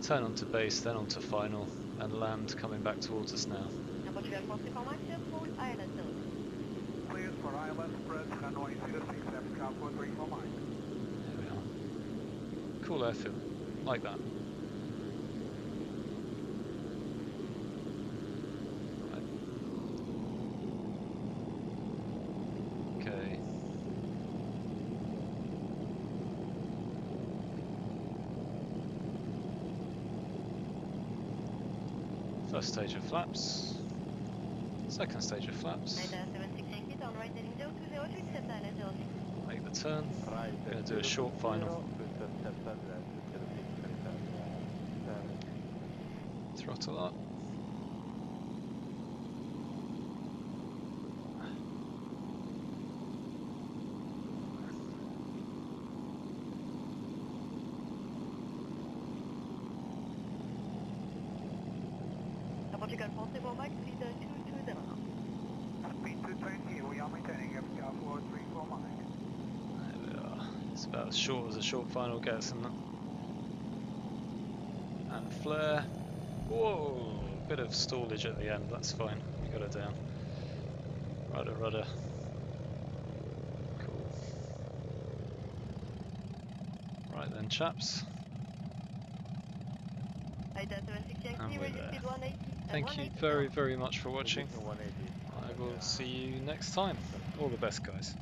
turn onto base, then onto final, and land coming back towards us now. Clear for ILS, spread runway 06, Africa 434 Mike. There we are. Cool airfield, like that. Right. Okay. First stage of flaps. Second stage of flaps. Make the turn. Right. We're going to do a short final. Throttle up. Portugal Français for Mike, speed 220. Speed 220, we are maintaining Africa 434 Mike. There we are. It's about as short as a short final gets, isn't it? And a flare. Whoa! Bit of stallage at the end, that's fine. We got it down. Rudder, rudder. Cool. Right then, chaps. And we're there. Thank you very, very much for watching. I will see you next time. All the best, guys.